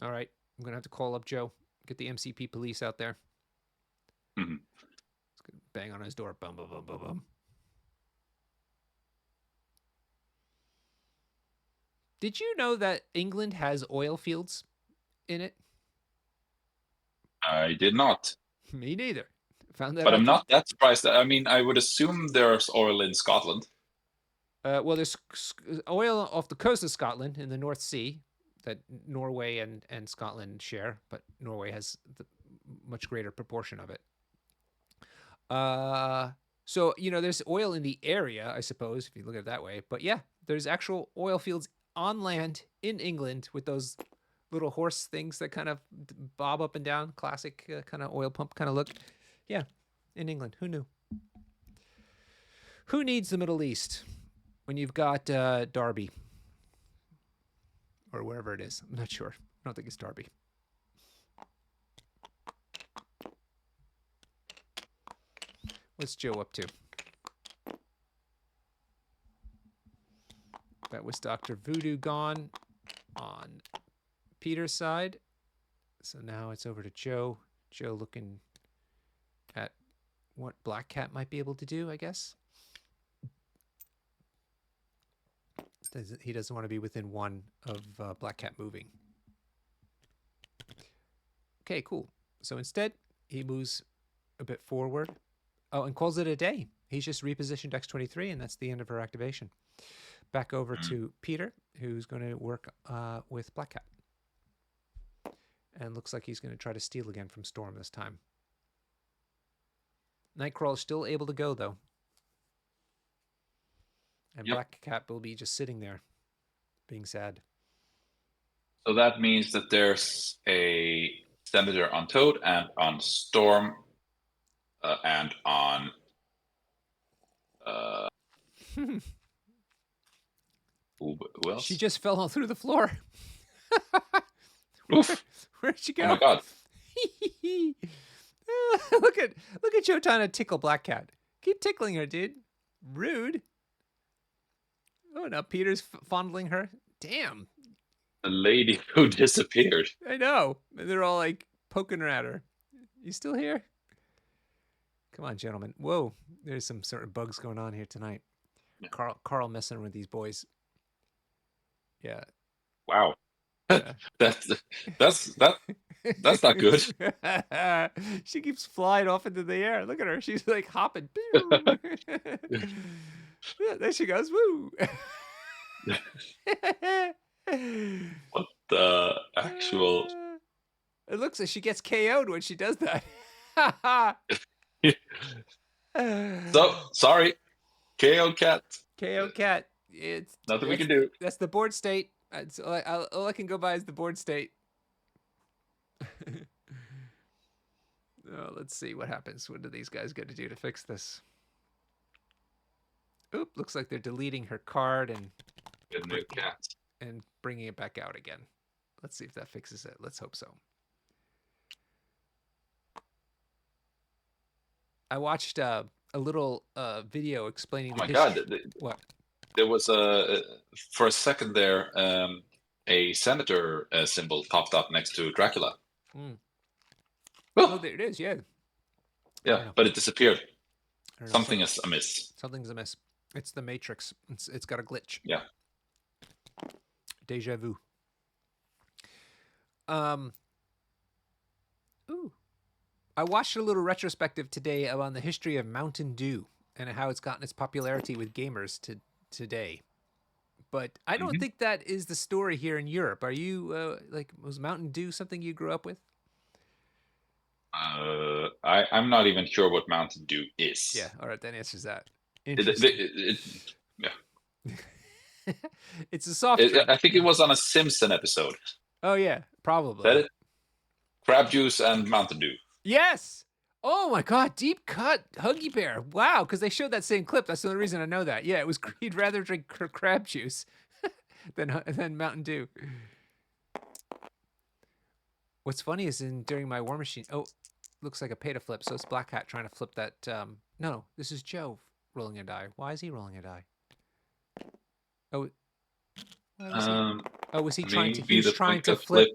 Speaker 1: All right. I'm going to have to call up Joe. Get the MCP police out there.
Speaker 2: Mm-hmm.
Speaker 1: Let's go bang on his door. Bum, bum, bum, bum, bum. Did you know that England has oil fields in it?
Speaker 2: I did not.
Speaker 1: Me neither. Found that
Speaker 2: But
Speaker 1: out.
Speaker 2: I'm not that surprised. I mean, I would assume there's oil in Scotland.
Speaker 1: Well, there's oil off the coast of Scotland in the North Sea that Norway and Scotland share, but Norway has the much greater proportion of it. So there's oil in the area, I suppose, if you look at it that way. But yeah, there's actual oil fields on land in England with those little horse things that kind of bob up and down, classic kind of oil pump kind of look. Yeah, in England. Who knew? Who needs the Middle East when you've got Derby or wherever it is? I'm not sure. I don't think it's Derby. What's Joe up to? That was Dr. Voodoo gone on Peter's side. So now it's over to Joe. Joe looking at what Black Cat might be able to do, I guess. He doesn't want to be within one of Black Cat moving. Okay, cool. So instead, he moves a bit forward. Oh, and calls it a day. He's just repositioned X-23, and that's the end of her activation. Back over to Peter, who's going to work with Black Cat. And looks like he's going to try to steal again from Storm this time. Nightcrawler is still able to go, though. And Black Cat will be just sitting there, being sad.
Speaker 2: So that means that there's a Senator on Toad and on Storm and on... who else?
Speaker 1: She just fell all through the floor.
Speaker 2: Oof.
Speaker 1: Where'd she go?
Speaker 2: Oh my god.
Speaker 1: Look at Joe trying to tickle Black Cat. Keep tickling her, dude. Rude. Oh, now Peter's fondling her. Damn.
Speaker 2: The lady who disappeared.
Speaker 1: I know. They're all like poking her at her. You still here? Come on, gentlemen. Whoa. There's some sort of bugs going on here tonight. Yeah. Carl messing with these boys. Yeah.
Speaker 2: Wow. Yeah. That's not good.
Speaker 1: She keeps flying off into the air. Look at her. She's like hopping. Yeah, there she goes. Woo.
Speaker 2: What the actual...
Speaker 1: It looks like she gets KO'd when she does that.
Speaker 2: So, sorry. KO Cat.
Speaker 1: KO Cat. It's
Speaker 2: nothing we can do.
Speaker 1: That's the board state. All I can go by is the board state. Oh, let's see what happens. What do these guys get to do to fix this? Oop, looks like they're deleting her card and bringing it back out again. Let's see if that fixes it. Let's hope so. I watched a little video explaining the history.
Speaker 2: God.
Speaker 1: What?
Speaker 2: There was for a second there, a senator symbol popped up next to Dracula.
Speaker 1: Oh, there it is. Yeah.
Speaker 2: Yeah, but it disappeared. Something is amiss.
Speaker 1: Something's amiss. It's the Matrix. It's got a glitch.
Speaker 2: Yeah.
Speaker 1: Deja vu. Ooh. I watched a little retrospective today on the history of Mountain Dew and how it's gotten its popularity with gamers today. But I don't think that is the story here in Europe. Are you was Mountain Dew something you grew up with?
Speaker 2: I'm not even sure what Mountain Dew is.
Speaker 1: Yeah, all right, that answers that.
Speaker 2: Yeah.
Speaker 1: It's a soft drink.
Speaker 2: I think it was on a Simpson episode.
Speaker 1: Oh yeah, probably.
Speaker 2: That it? Crab juice and Mountain Dew.
Speaker 1: Yes. Oh my God, deep cut Huggy Bear. Wow, because they showed that same clip. That's the only reason I know that. Yeah, it was he'd rather drink crab juice than Mountain Dew. What's funny is during my War Machine. Oh, looks like a pay to flip. So it's Black Hat trying to flip that. No, this is Joe rolling a die. Why is he rolling a die? Oh, was he trying to? He was trying to flip.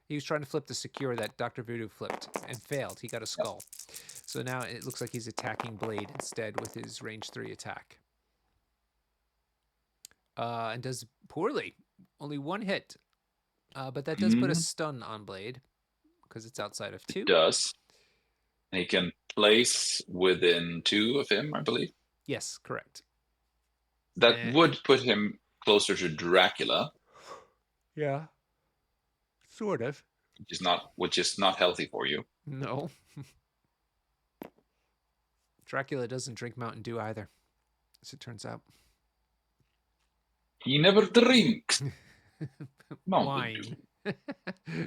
Speaker 1: He was trying to flip the secure that Dr. Voodoo flipped and failed. He got a skull. So now it looks like he's attacking Blade instead with his range 3 attack. And does poorly. Only 1 hit. But that does put a stun on Blade because it's outside of 2.
Speaker 2: It does. And he can place within 2 of him, I believe.
Speaker 1: Yes, correct.
Speaker 2: That would put him closer to Dracula.
Speaker 1: Yeah. Sort of.
Speaker 2: Which is not healthy for you.
Speaker 1: No. Dracula doesn't drink Mountain Dew either, as it turns out.
Speaker 2: He never drinks
Speaker 1: Wine.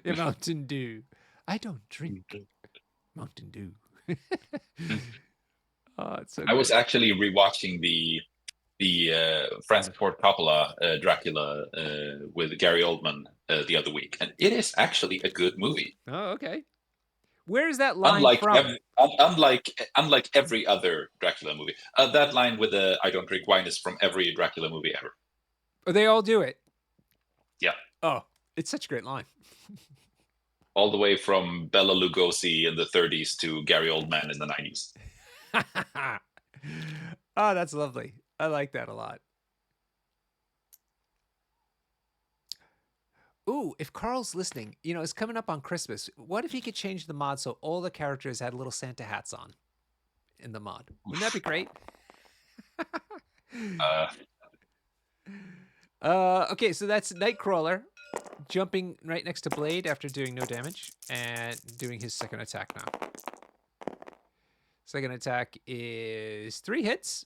Speaker 1: Mountain Dew. I don't drink Mountain Dew. Oh, it's so
Speaker 2: I was
Speaker 1: great.
Speaker 2: actually rewatching the Francis Ford Coppola Dracula with Gary Oldman the other week, and it is actually a good movie.
Speaker 1: Oh, okay. Where is that line from?
Speaker 2: Unlike every other Dracula movie, that line with the "I don't drink wine" is from every Dracula movie ever.
Speaker 1: Oh, they all do it.
Speaker 2: Yeah.
Speaker 1: Oh, it's such a great line.
Speaker 2: All the way from Bela Lugosi in the 30s to Gary Oldman in the 90s.
Speaker 1: Oh, that's lovely. I like that a lot. Ooh, if Carl's listening, it's coming up on Christmas. What if he could change the mod so all the characters had little Santa hats on in the mod? Wouldn't that be great? Okay, so that's Nightcrawler jumping right next to Blade after doing no damage and doing his second attack now. Second attack is 3 hits.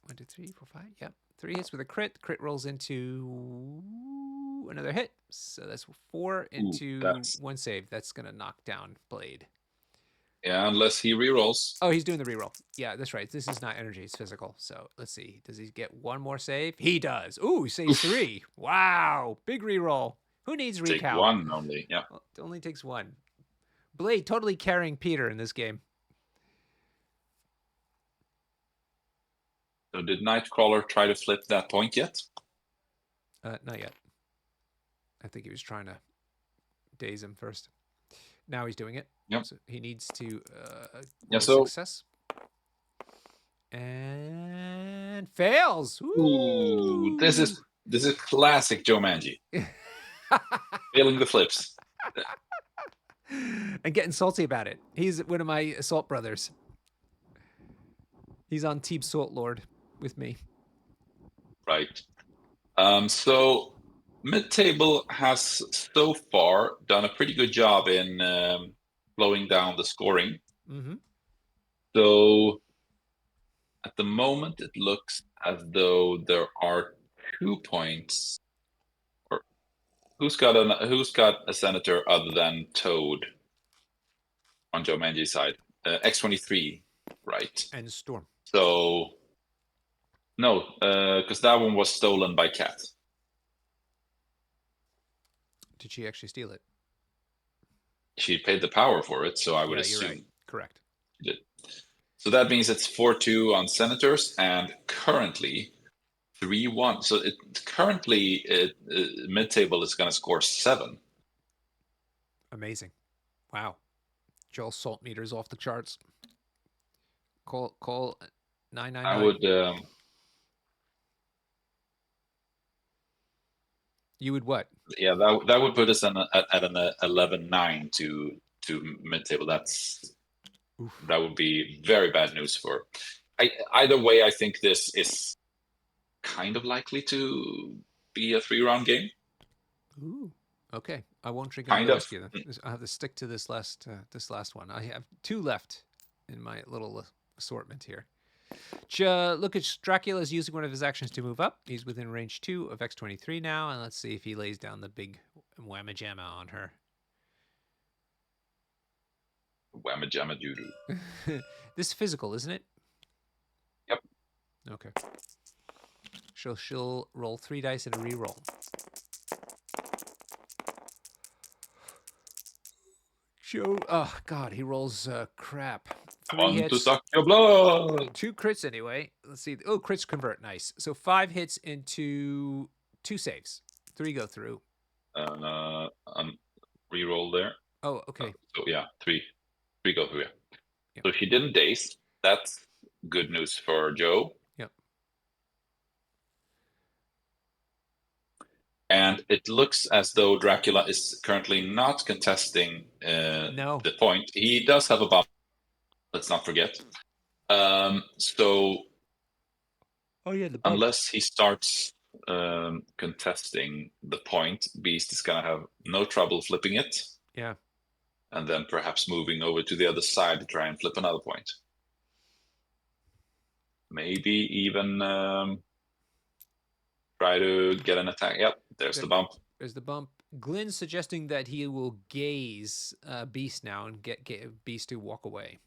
Speaker 1: 1, 2, 3, 4, 5. Yep. 3 hits with a crit. Crit rolls into another hit. So that's 4 into 1 save. That's going to knock down Blade.
Speaker 2: Yeah, unless he rerolls.
Speaker 1: Oh, he's doing the reroll. Yeah, that's right. This is not energy, it's physical. So let's see. Does he get 1 more save? He does. Ooh, he saves 3. Wow. Big reroll. Who needs recal?
Speaker 2: Take 1 only. Yeah.
Speaker 1: Well, it only takes 1. Blade totally carrying Peter in this game.
Speaker 2: So did Nightcrawler try to flip that point yet?
Speaker 1: Not yet. I think he was trying to daze him first. Now he's doing it.
Speaker 2: Yep.
Speaker 1: So he needs to
Speaker 2: success.
Speaker 1: And fails.
Speaker 2: Ooh, this is classic Joemanji. Failing the flips.
Speaker 1: And getting salty about it. He's one of my assault brothers. He's on Team Salt Lord with me.
Speaker 2: Right. So Midtable has so far done a pretty good job in slowing down the scoring.
Speaker 1: Mm-hmm.
Speaker 2: So at the moment, it looks as though there are 2 points. Or who's got a senator other than Toad on Joemanji's side? X-23, right?
Speaker 1: And Storm.
Speaker 2: So no, because that one was stolen by Cat.
Speaker 1: Did she actually steal it?
Speaker 2: She paid the power for it, so I would assume.
Speaker 1: You're right. Correct.
Speaker 2: She did. So that means it's 4-2 on senators, and currently 3-1. So currently Midtable is going to score 7.
Speaker 1: Amazing. Wow. Joel's salt meter's off the charts. Call 999.
Speaker 2: I would.
Speaker 1: You would what?
Speaker 2: Yeah, that would put us at an 11-9 to Midtable. That would be very bad news for. Either way, I think this is kind of likely to be a 3-round game.
Speaker 1: Ooh. Okay. I won't drink
Speaker 2: Kind
Speaker 1: another
Speaker 2: of.
Speaker 1: whiskey then. I'll have to stick to this last one. I have 2 left in my little assortment here. Look at Dracula is using one of his actions to move up. He's within range 2 of X-23 now, and let's see if he lays down the big whamma jamma on her.
Speaker 2: Whamma jamma doo doo.
Speaker 1: This is physical, isn't it?
Speaker 2: Yep.
Speaker 1: Okay. She'll roll 3 dice and a re-roll. Joe, oh God, he rolls crap. 3 hits.
Speaker 2: To suck your blood.
Speaker 1: 2 crits anyway. Let's see. Oh, crits convert. Nice. So 5 hits into 2 saves. 3 go through.
Speaker 2: Reroll there.
Speaker 1: Oh, okay.
Speaker 2: So yeah, 3 go through. Yeah.
Speaker 1: Yep.
Speaker 2: So if he didn't daze, that's good news for Joe.
Speaker 1: Yep.
Speaker 2: And it looks as though Dracula is currently not contesting
Speaker 1: No.
Speaker 2: the point. He does have a bomb Let's not forget. So
Speaker 1: Oh yeah, the
Speaker 2: unless he starts contesting the point, Beast is gonna have no trouble flipping it.
Speaker 1: Yeah.
Speaker 2: And then perhaps moving over to the other side to try and flip another point. Maybe even try to get an attack. Yep, there's the bump.
Speaker 1: There's the bump. Glenn's suggesting that he will gaze Beast now and get Beast to walk away.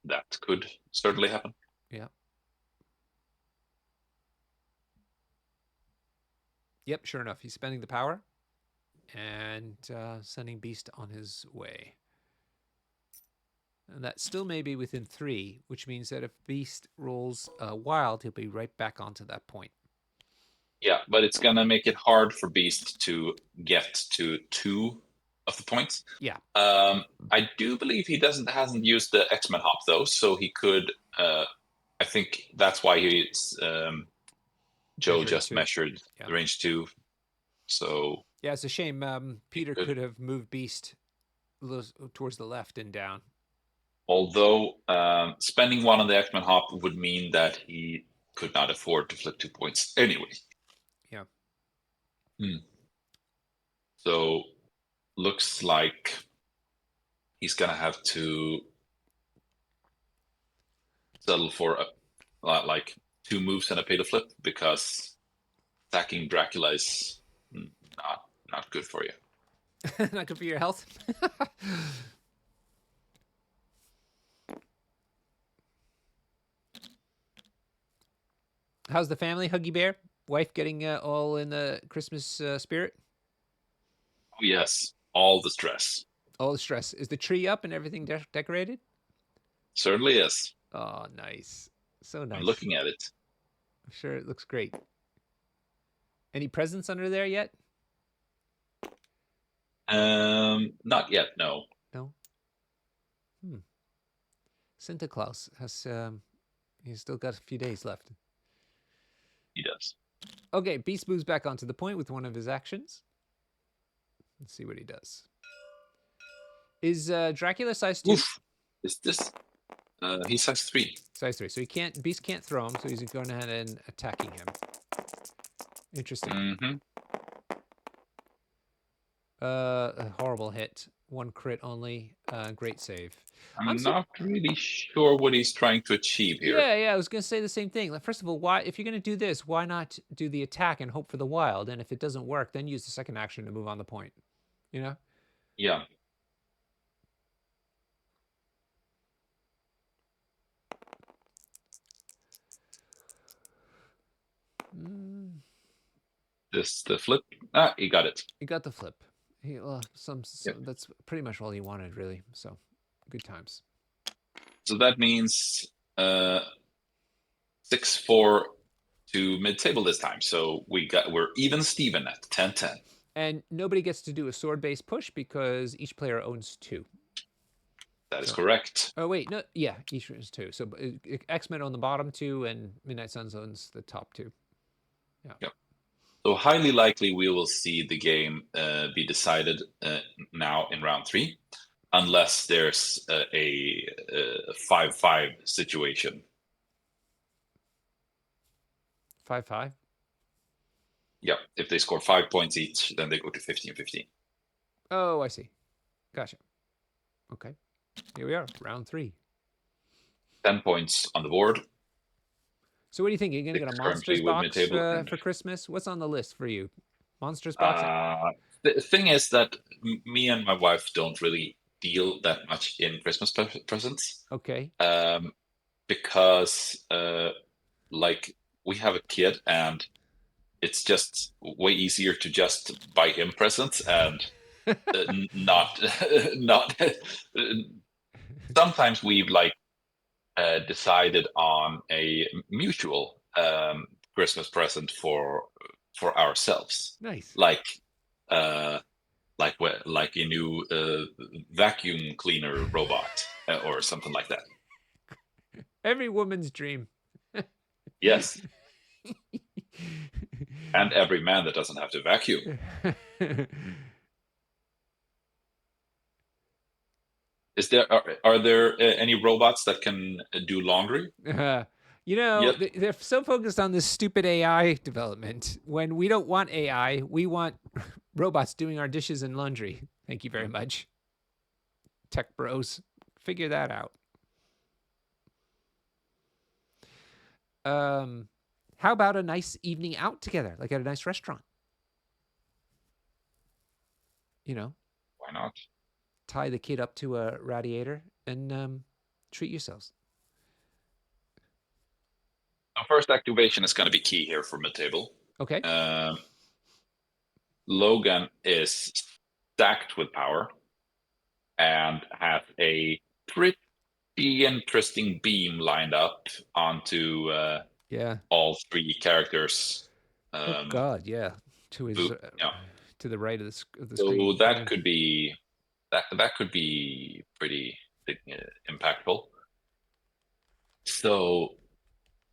Speaker 2: That could certainly happen.
Speaker 1: Yeah. Yep, sure enough. He's spending the power and sending Beast on his way. And that still may be within 3, which means that if Beast rolls wild, he'll be right back onto that point.
Speaker 2: Yeah, but it's gonna make it hard for Beast to get to 2 of the points.
Speaker 1: Yeah.
Speaker 2: I do believe he hasn't used the X-Men hop though, so he could. I think that's why he's Joe just measured the range 2. So
Speaker 1: yeah, it's a shame. Peter could have moved Beast a little towards the left and down.
Speaker 2: Although spending 1 on the X-Men hop would mean that he could not afford to flip 2 points anyway.
Speaker 1: Yeah.
Speaker 2: So looks like he's gonna have to settle for like 2 moves and a pay to flip, because stacking Dracula is not good for you.
Speaker 1: Not good for your health. How's the family, Huggy Bear? Wife getting all in the Christmas spirit?
Speaker 2: Oh yes, all the stress.
Speaker 1: All the stress. Is the tree up and everything decorated?
Speaker 2: Certainly is.
Speaker 1: Oh, nice. So nice.
Speaker 2: I'm looking at it.
Speaker 1: I'm sure it looks great. Any presents under there yet?
Speaker 2: Not yet, no.
Speaker 1: No? Santa Claus has, he's still got a few days left.
Speaker 2: He does.
Speaker 1: Okay, Beast moves back onto the point with one of his actions. Let's see what he does. Is Dracula size 2?
Speaker 2: Oof. Is this? He's size 3.
Speaker 1: Size 3. So Beast can't throw him, so he's going ahead and attacking him. Interesting. A horrible hit. 1 crit only. Great save.
Speaker 2: I'm not really sure what he's trying to achieve here.
Speaker 1: Yeah, I was going to say the same thing. Like, first of all, why, if you're going to do this, why not do the attack and hope for the wild? And if it doesn't work, then use the second action to move on the point. You know?
Speaker 2: Yeah. This the flip. He got it.
Speaker 1: He got the flip. That's pretty much all he wanted, really. So, good times.
Speaker 2: So that means 6-4 to mid-table this time. So we're even Steven at 10-10.
Speaker 1: And nobody gets to do a sword-based push because each player owns 2.
Speaker 2: That is correct.
Speaker 1: Oh wait, no, yeah, each owns 2. So X-Men on the bottom 2, and Midnight Suns owns the top 2. Yeah.
Speaker 2: Yep. So highly likely we will see the game be decided now in round 3, unless there's a 5-5 situation.
Speaker 1: 5-5?
Speaker 2: Yeah, if they score 5 points each, then they go to 15-15.
Speaker 1: Oh, I see. Gotcha. Okay. Here we are, round 3.
Speaker 2: 10 points on the board.
Speaker 1: So what do you think? You're going to get a Monsters box for Christmas? What's on the list for you? Monsters box?
Speaker 2: The thing is that me and my wife don't really deal that much in Christmas presents.
Speaker 1: Okay.
Speaker 2: Because like we have a kid, and it's just way easier to just buy him presents and not. Sometimes we've decided on a mutual Christmas present for ourselves.
Speaker 1: Nice.
Speaker 2: Like a new vacuum cleaner robot or something like that.
Speaker 1: Every woman's dream.
Speaker 2: Yes. And every man that doesn't have to vacuum. Are there any robots that can do laundry? Yet?
Speaker 1: They're so focused on this stupid AI development. When we don't want AI, we want robots doing our dishes and laundry. Thank you very much. Tech bros, figure that out. How about a nice evening out together, like at a nice restaurant?
Speaker 2: Why not?
Speaker 1: Tie the kid up to a radiator and treat yourselves.
Speaker 2: So first activation is going to be key here for Midtable.
Speaker 1: Okay.
Speaker 2: Logan is stacked with power and has a pretty interesting beam lined up onto
Speaker 1: Yeah.
Speaker 2: all three characters.
Speaker 1: Oh God, yeah. To his
Speaker 2: Yeah.
Speaker 1: to the right of the
Speaker 2: So
Speaker 1: screen.
Speaker 2: that could be that could be pretty impactful. So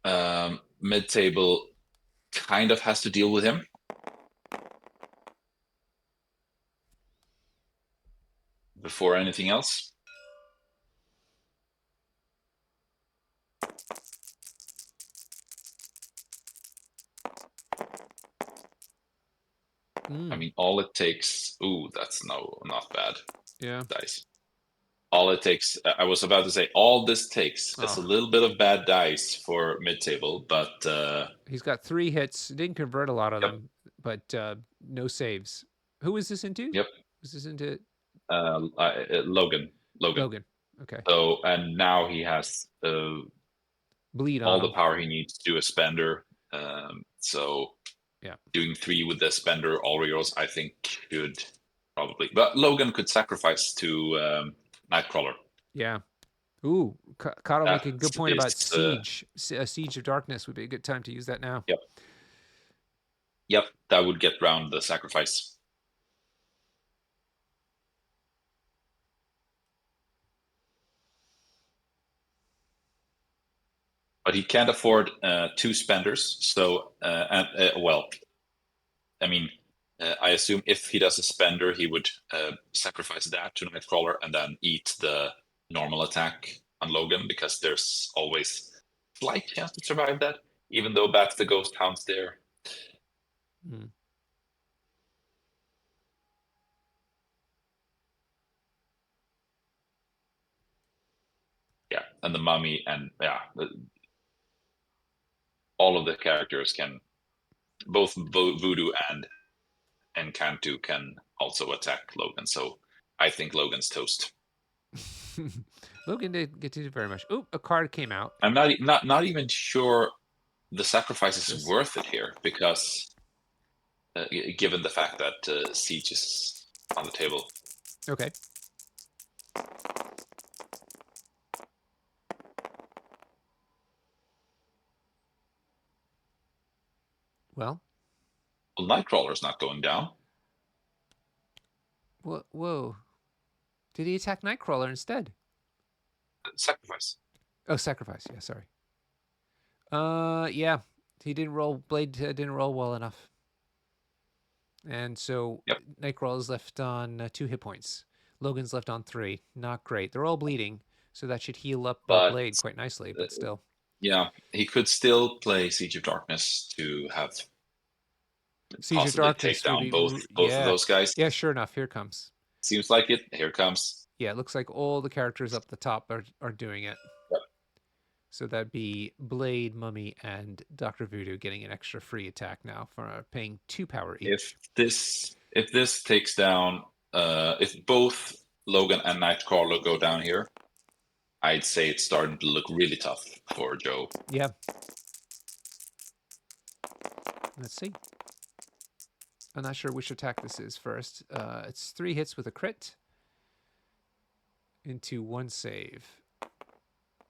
Speaker 2: Midtable kind of has to deal with him. Before anything else. I mean, all it takes. Ooh, that's not bad.
Speaker 1: Yeah.
Speaker 2: Dice. All it takes. I was about to say, all this takes is a little bit of bad dice for Midtable, but
Speaker 1: he's got 3 hits. Didn't convert a lot of them, but no saves. Who is this into?
Speaker 2: Yep.
Speaker 1: Was this into
Speaker 2: Logan?
Speaker 1: Logan. Okay.
Speaker 2: So and now he has
Speaker 1: bleed on
Speaker 2: all
Speaker 1: him.
Speaker 2: the power he needs to do a spender. So
Speaker 1: yeah,
Speaker 2: doing 3 with the spender all rerolls, I think should probably. But Logan could sacrifice to Nightcrawler.
Speaker 1: Yeah. Ooh, Kato making a good point about Siege. Siege of Darkness would be a good time to use that now.
Speaker 2: Yep. Yep, that would get round the sacrifice. But he can't afford 2 spenders. So, well, I mean, I assume if he does a spender, he would sacrifice that to Nightcrawler and then eat the normal attack on Logan, because there's always slight chance to survive that, even though Bat the Ghost Hound's there. Yeah, and the Mummy, and all of the characters can, both Voodoo and Cantu can also attack Logan. So I think Logan's toast.
Speaker 1: Logan didn't get to do very much. Oop, a card came out.
Speaker 2: I'm not even sure the sacrifice is worth it here, because given the fact that Siege is on the table.
Speaker 1: Okay. Well,
Speaker 2: Nightcrawler's not going down.
Speaker 1: Whoa. Did he attack Nightcrawler instead?
Speaker 2: Sacrifice.
Speaker 1: Oh, sacrifice. Yeah, sorry. Yeah. He didn't roll. Blade didn't roll well enough. And so Nightcrawler's left on 2 hit points. Logan's left on 3. Not great. They're all bleeding, so that should heal up Blade quite nicely, but still.
Speaker 2: Yeah, he could still play Siege of Darkness to have
Speaker 1: Siege of Darkness
Speaker 2: take down both of those guys.
Speaker 1: Yeah, sure enough. Here comes.
Speaker 2: Seems like it. Here comes.
Speaker 1: Yeah, it looks like all the characters up the top are doing it.
Speaker 2: Yep.
Speaker 1: So that'd be Blade, Mummy, and Dr. Voodoo getting an extra free attack now for paying 2 power each.
Speaker 2: If this takes down, if both Logan and Nightcrawler go down here, I'd say it's starting to look really tough for Joe.
Speaker 1: Yeah. Let's see. I'm not sure which attack this is first. It's 3 hits with a crit into 1 save.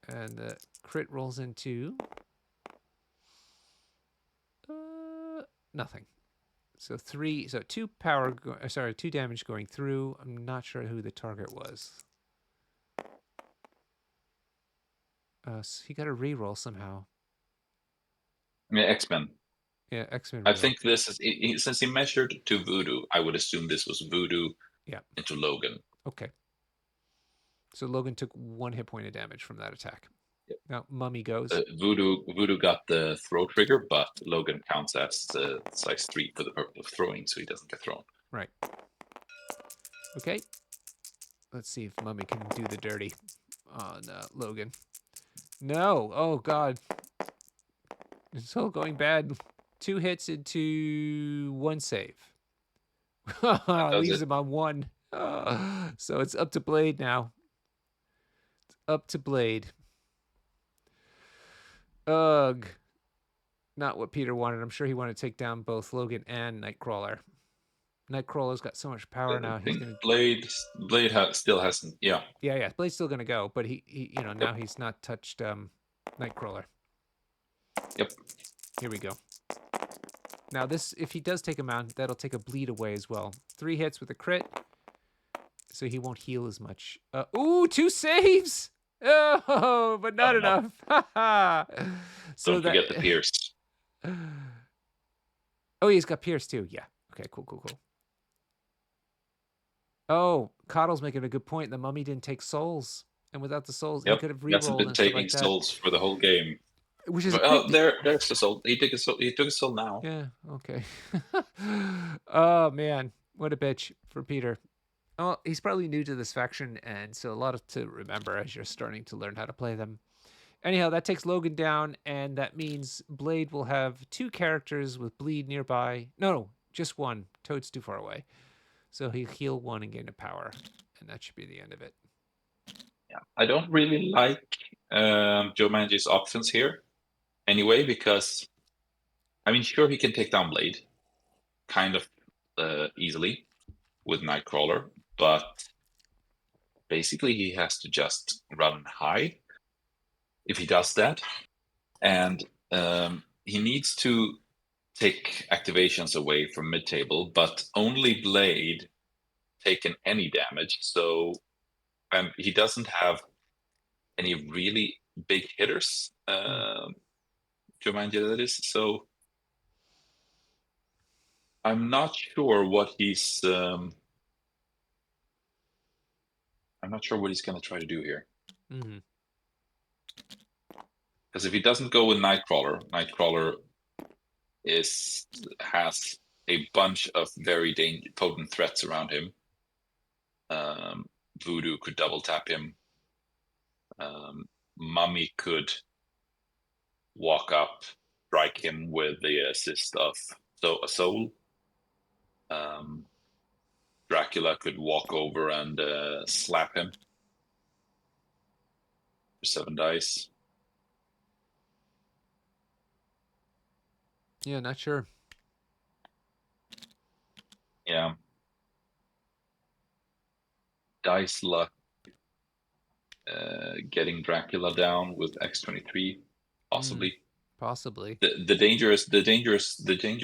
Speaker 1: And the crit rolls into nothing. So 2 2 damage going through. I'm not sure who the target was. So he got a reroll somehow.
Speaker 2: I mean, X-Men.
Speaker 1: Yeah, X-Men.
Speaker 2: I think this is, since he measured to Voodoo, I would assume this was Voodoo into Logan.
Speaker 1: Okay. So Logan took 1 hit point of damage from that attack.
Speaker 2: Yep.
Speaker 1: Now Mummy goes.
Speaker 2: Voodoo got the throw trigger, but Logan counts as size 3 for the purpose of throwing, so he doesn't get thrown.
Speaker 1: Right. Okay. Let's see if Mummy can do the dirty on Logan. No. Oh, God. It's all going bad. 2 hits into 1 save. Leaves him on 1. So it's up to Blade now. It's up to Blade. Ugh. Not what Peter wanted. I'm sure he wanted to take down both Logan and Nightcrawler. Nightcrawler's got so much power now.
Speaker 2: He's gonna... Blade still hasn't. Yeah.
Speaker 1: Yeah. Blade's still gonna go, but he now he's not touched Nightcrawler.
Speaker 2: Yep.
Speaker 1: Here we go. Now this, if he does take him out, that'll take a bleed away as well. 3 hits with a crit, so he won't heal as much. Ooh, 2 saves. Oh, but not enough. So
Speaker 2: don't forget the pierce.
Speaker 1: Oh, he's got pierce too. Yeah. Okay. Cool. Oh, Coddle's making a good point. The Mummy didn't take souls, and without the souls, he could have re-rolled.
Speaker 2: He hasn't been taking souls for the whole game.
Speaker 1: Which is
Speaker 2: there's the soul. He took a soul now.
Speaker 1: Yeah. Okay. Oh man, what a bitch for Peter. Oh, he's probably new to this faction, and so a lot to remember as you're starting to learn how to play them. Anyhow, that takes Logan down, and that means Blade will have 2 characters with bleed nearby. No, just 1. Toad's too far away. So he'll heal 1 and gain a power, and that should be the end of it.
Speaker 2: Yeah, I don't really like Joemanji's options here anyway, because, I mean, sure, he can take down Blade kind of easily with Nightcrawler, but basically he has to just run high if he does that, and he needs to take activations away from Midtable, but only Blade taken any damage, so he doesn't have any really big hitters, Joemanji that is, so I'm not sure what he's going to try to do here.
Speaker 1: Mm-hmm.
Speaker 2: Because if he doesn't go with Nightcrawler has a bunch of very potent threats around him. Voodoo could double tap him. Mummy could walk up, strike him with the assist of a soul. Dracula could walk over and slap him for 7 dice.
Speaker 1: Yeah, not sure.
Speaker 2: Yeah. Dice luck. Getting Dracula down with X23, possibly.
Speaker 1: Possibly.
Speaker 2: The danger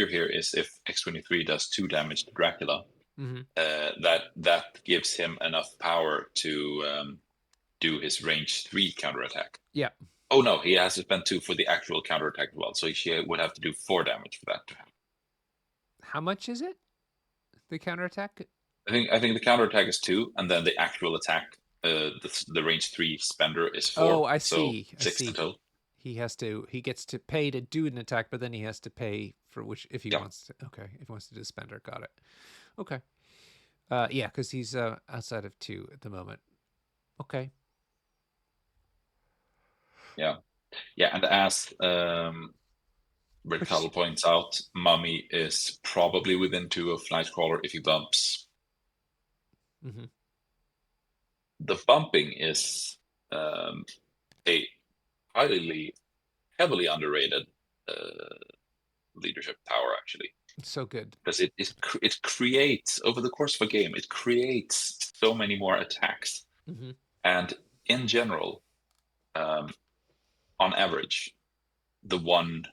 Speaker 2: here is if X23 does 2 damage to Dracula, that gives him enough power to do his range 3 counterattack.
Speaker 1: Yeah.
Speaker 2: Oh no, he has to spend 2 for the actual counterattack as well, so he would have to do 4 damage for that to happen.
Speaker 1: How much is it? The counterattack?
Speaker 2: I think the counterattack is 2, and then the actual attack, the range 3 spender is 4.
Speaker 1: Oh, I see.
Speaker 2: So 6 total.
Speaker 1: He gets to pay to do an attack, but then he has to pay for which if he wants to. Okay, if he wants to do spender, got it. Okay. Yeah, because he's outside of 2 at the moment. Okay.
Speaker 2: Yeah, and as Red Cuddle points out, Mummy is probably within 2 of Nightcrawler if he bumps.
Speaker 1: Mm-hmm.
Speaker 2: The bumping is a heavily underrated leadership power, actually.
Speaker 1: It's so good
Speaker 2: because it creates, over the course of a game, it creates so many more attacks, and in general, on average, the one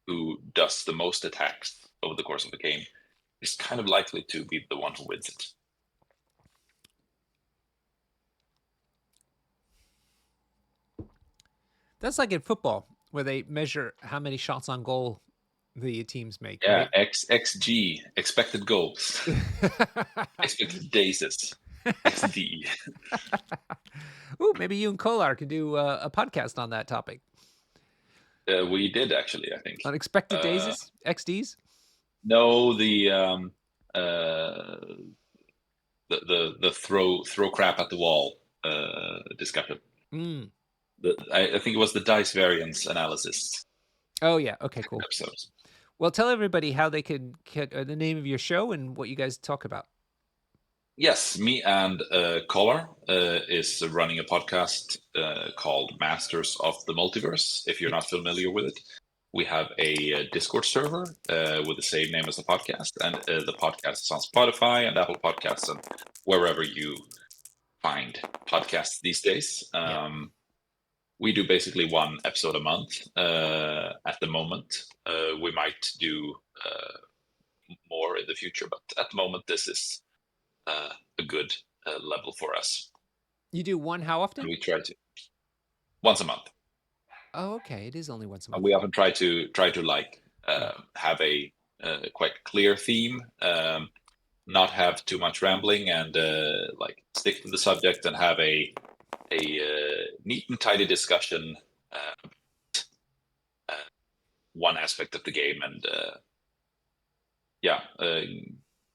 Speaker 2: who does the most attacks over the course of a game is kind of likely to be the one who wins it.
Speaker 1: That's like in football, where they measure how many shots on goal the teams make.
Speaker 2: Yeah,
Speaker 1: right?
Speaker 2: XG, expected goals, expected daces, XD.
Speaker 1: Ooh, maybe you and Kolar can do a podcast on that topic.
Speaker 2: We did actually, I think.
Speaker 1: Unexpected Daisies, XDs.
Speaker 2: No, the throw crap at the wall discussion. I think it was the dice variance analysis.
Speaker 1: Oh yeah. Okay. Cool.
Speaker 2: Episodes.
Speaker 1: Well, tell everybody how they can get the name of your show and what you guys talk about.
Speaker 2: Yes, me and Kolar is running a podcast called Masters of the Multiverse. If you're not familiar with it, we have a Discord server with the same name as the podcast, and the podcast is on Spotify and Apple Podcasts and wherever you find podcasts these days. We do basically one episode a month at the moment. We might do more in the future, but at the moment, this is a good level for us.
Speaker 1: You do one how often?
Speaker 2: And we try to once a month.
Speaker 1: Oh, okay. It is only once a month.
Speaker 2: And we often try to like have a quite clear theme, not have too much rambling, and like stick to the subject and have a neat and tidy discussion. One aspect of the game, and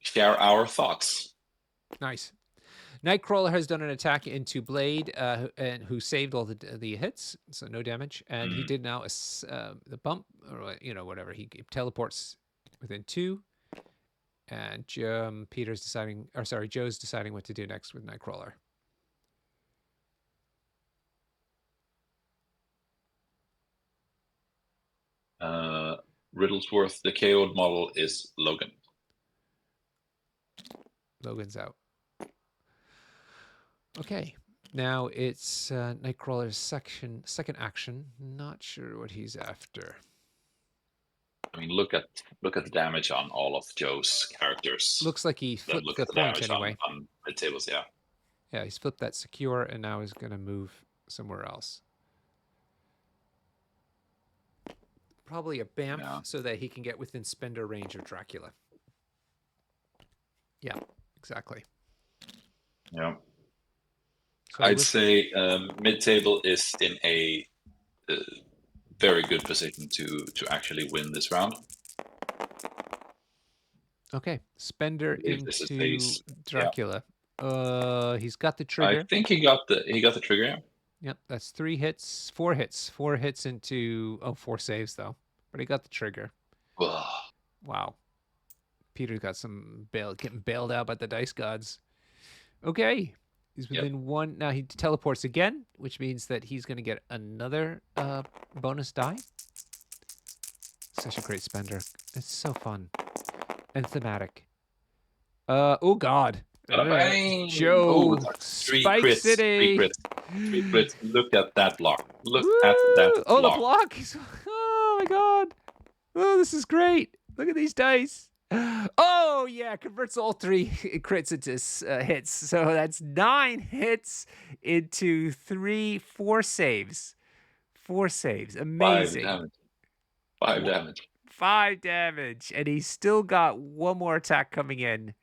Speaker 2: share our thoughts.
Speaker 1: Nice. Nightcrawler has done an attack into Blade, and who saved all the hits, so no damage. And he did now the bump, or whatever. He teleports within 2, and Joe's deciding what to do next with Nightcrawler.
Speaker 2: Riddlesworth, the KO'd model is Logan.
Speaker 1: Logan's out. Okay. Now it's Nightcrawler's second action. Not sure what he's after.
Speaker 2: I mean, look at the damage on all of Joe's characters.
Speaker 1: Looks like he flipped the point anyway.
Speaker 2: On Midtables, yeah.
Speaker 1: Yeah, he's flipped that secure, and now he's going to move somewhere else. Probably a BAMF so that he can get within spender range of Dracula. Yeah, exactly.
Speaker 2: Yeah. So I'd say Midtable is in a very good position to actually win this round.
Speaker 1: Okay, spender into Dracula. Yeah. He's got the trigger.
Speaker 2: I think he got the trigger. Yeah.
Speaker 1: Yep, that's 4 hits into 4 saves though, but he got the trigger. Wow, Peter got some getting bailed out by the dice gods. Okay, he's within 1 now. He teleports again, which means that he's going to get another bonus die. Such a great spender. It's so fun and thematic. Oh God. Joe spikes it.
Speaker 2: 3 crits. Look at that block. Look at that block.
Speaker 1: The block. Oh my God. Oh, this is great. Look at these dice. Oh yeah, converts all 3 crits into hits. So that's 9 hits into 4 saves. 4 saves. Amazing.
Speaker 2: 5 damage.
Speaker 1: 5 damage. And he's still got 1 more attack coming in.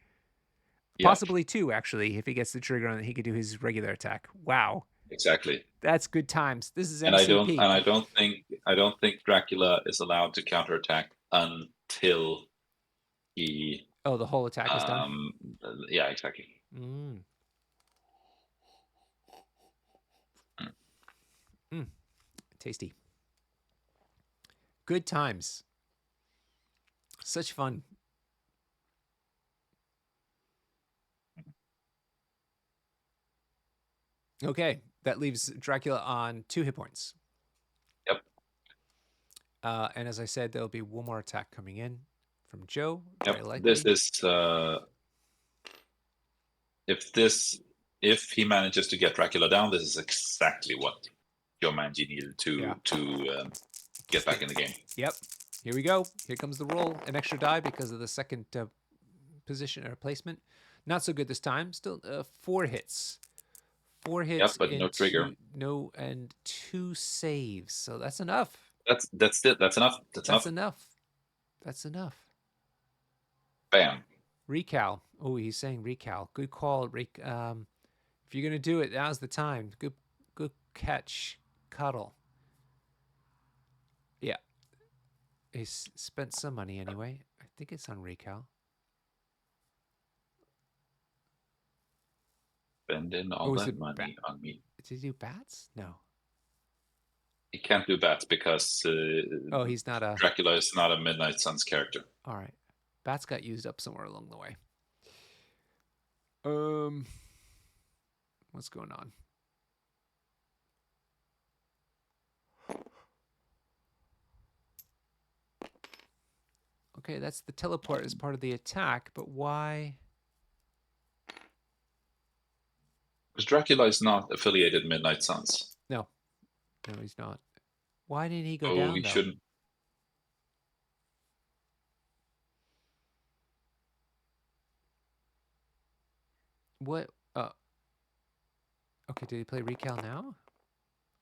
Speaker 1: Yep. Possibly 2, actually. If he gets the trigger on it, he could do his regular attack. Wow.
Speaker 2: Exactly.
Speaker 1: That's good times. This is
Speaker 2: MCP. I don't think Dracula is allowed to counterattack until he.
Speaker 1: Oh, the whole attack is done.
Speaker 2: Yeah, exactly.
Speaker 1: Tasty. Good times. Such fun. Okay, that leaves Dracula on 2 hit points.
Speaker 2: Yep.
Speaker 1: And as I said, there'll be 1 more attack coming in from Joe.
Speaker 2: Yep. This is if he manages to get Dracula down, this is exactly what Joemanji needed to get back in the game.
Speaker 1: Yep. Here we go. Here comes the roll. An extra die because of the second position or placement. Not so good this time. Still 4 hits. 4 hits.
Speaker 2: Yep, but no trigger.
Speaker 1: No, and 2 saves. So that's enough.
Speaker 2: That's it. That's enough.
Speaker 1: That's enough.
Speaker 2: Bam.
Speaker 1: Recal. Oh, he's saying recal. Good call. If you're gonna do it, now's the time. catch Cuddle. Yeah. He's spent some money anyway. I think it's on recal.
Speaker 2: Spending all that money on me.
Speaker 1: Did he do bats? No.
Speaker 2: He can't do bats because
Speaker 1: He's not a...
Speaker 2: Dracula is not a Midnight Suns character.
Speaker 1: All right. Bats got used up somewhere along the way. What's going on? Okay, that's the teleport as part of the attack, but why?
Speaker 2: Because Dracula is not affiliated Midnight Suns.
Speaker 1: No, he's not. Why didn't he go down,
Speaker 2: he
Speaker 1: though?
Speaker 2: shouldn't.
Speaker 1: What? Okay, did he play recal now?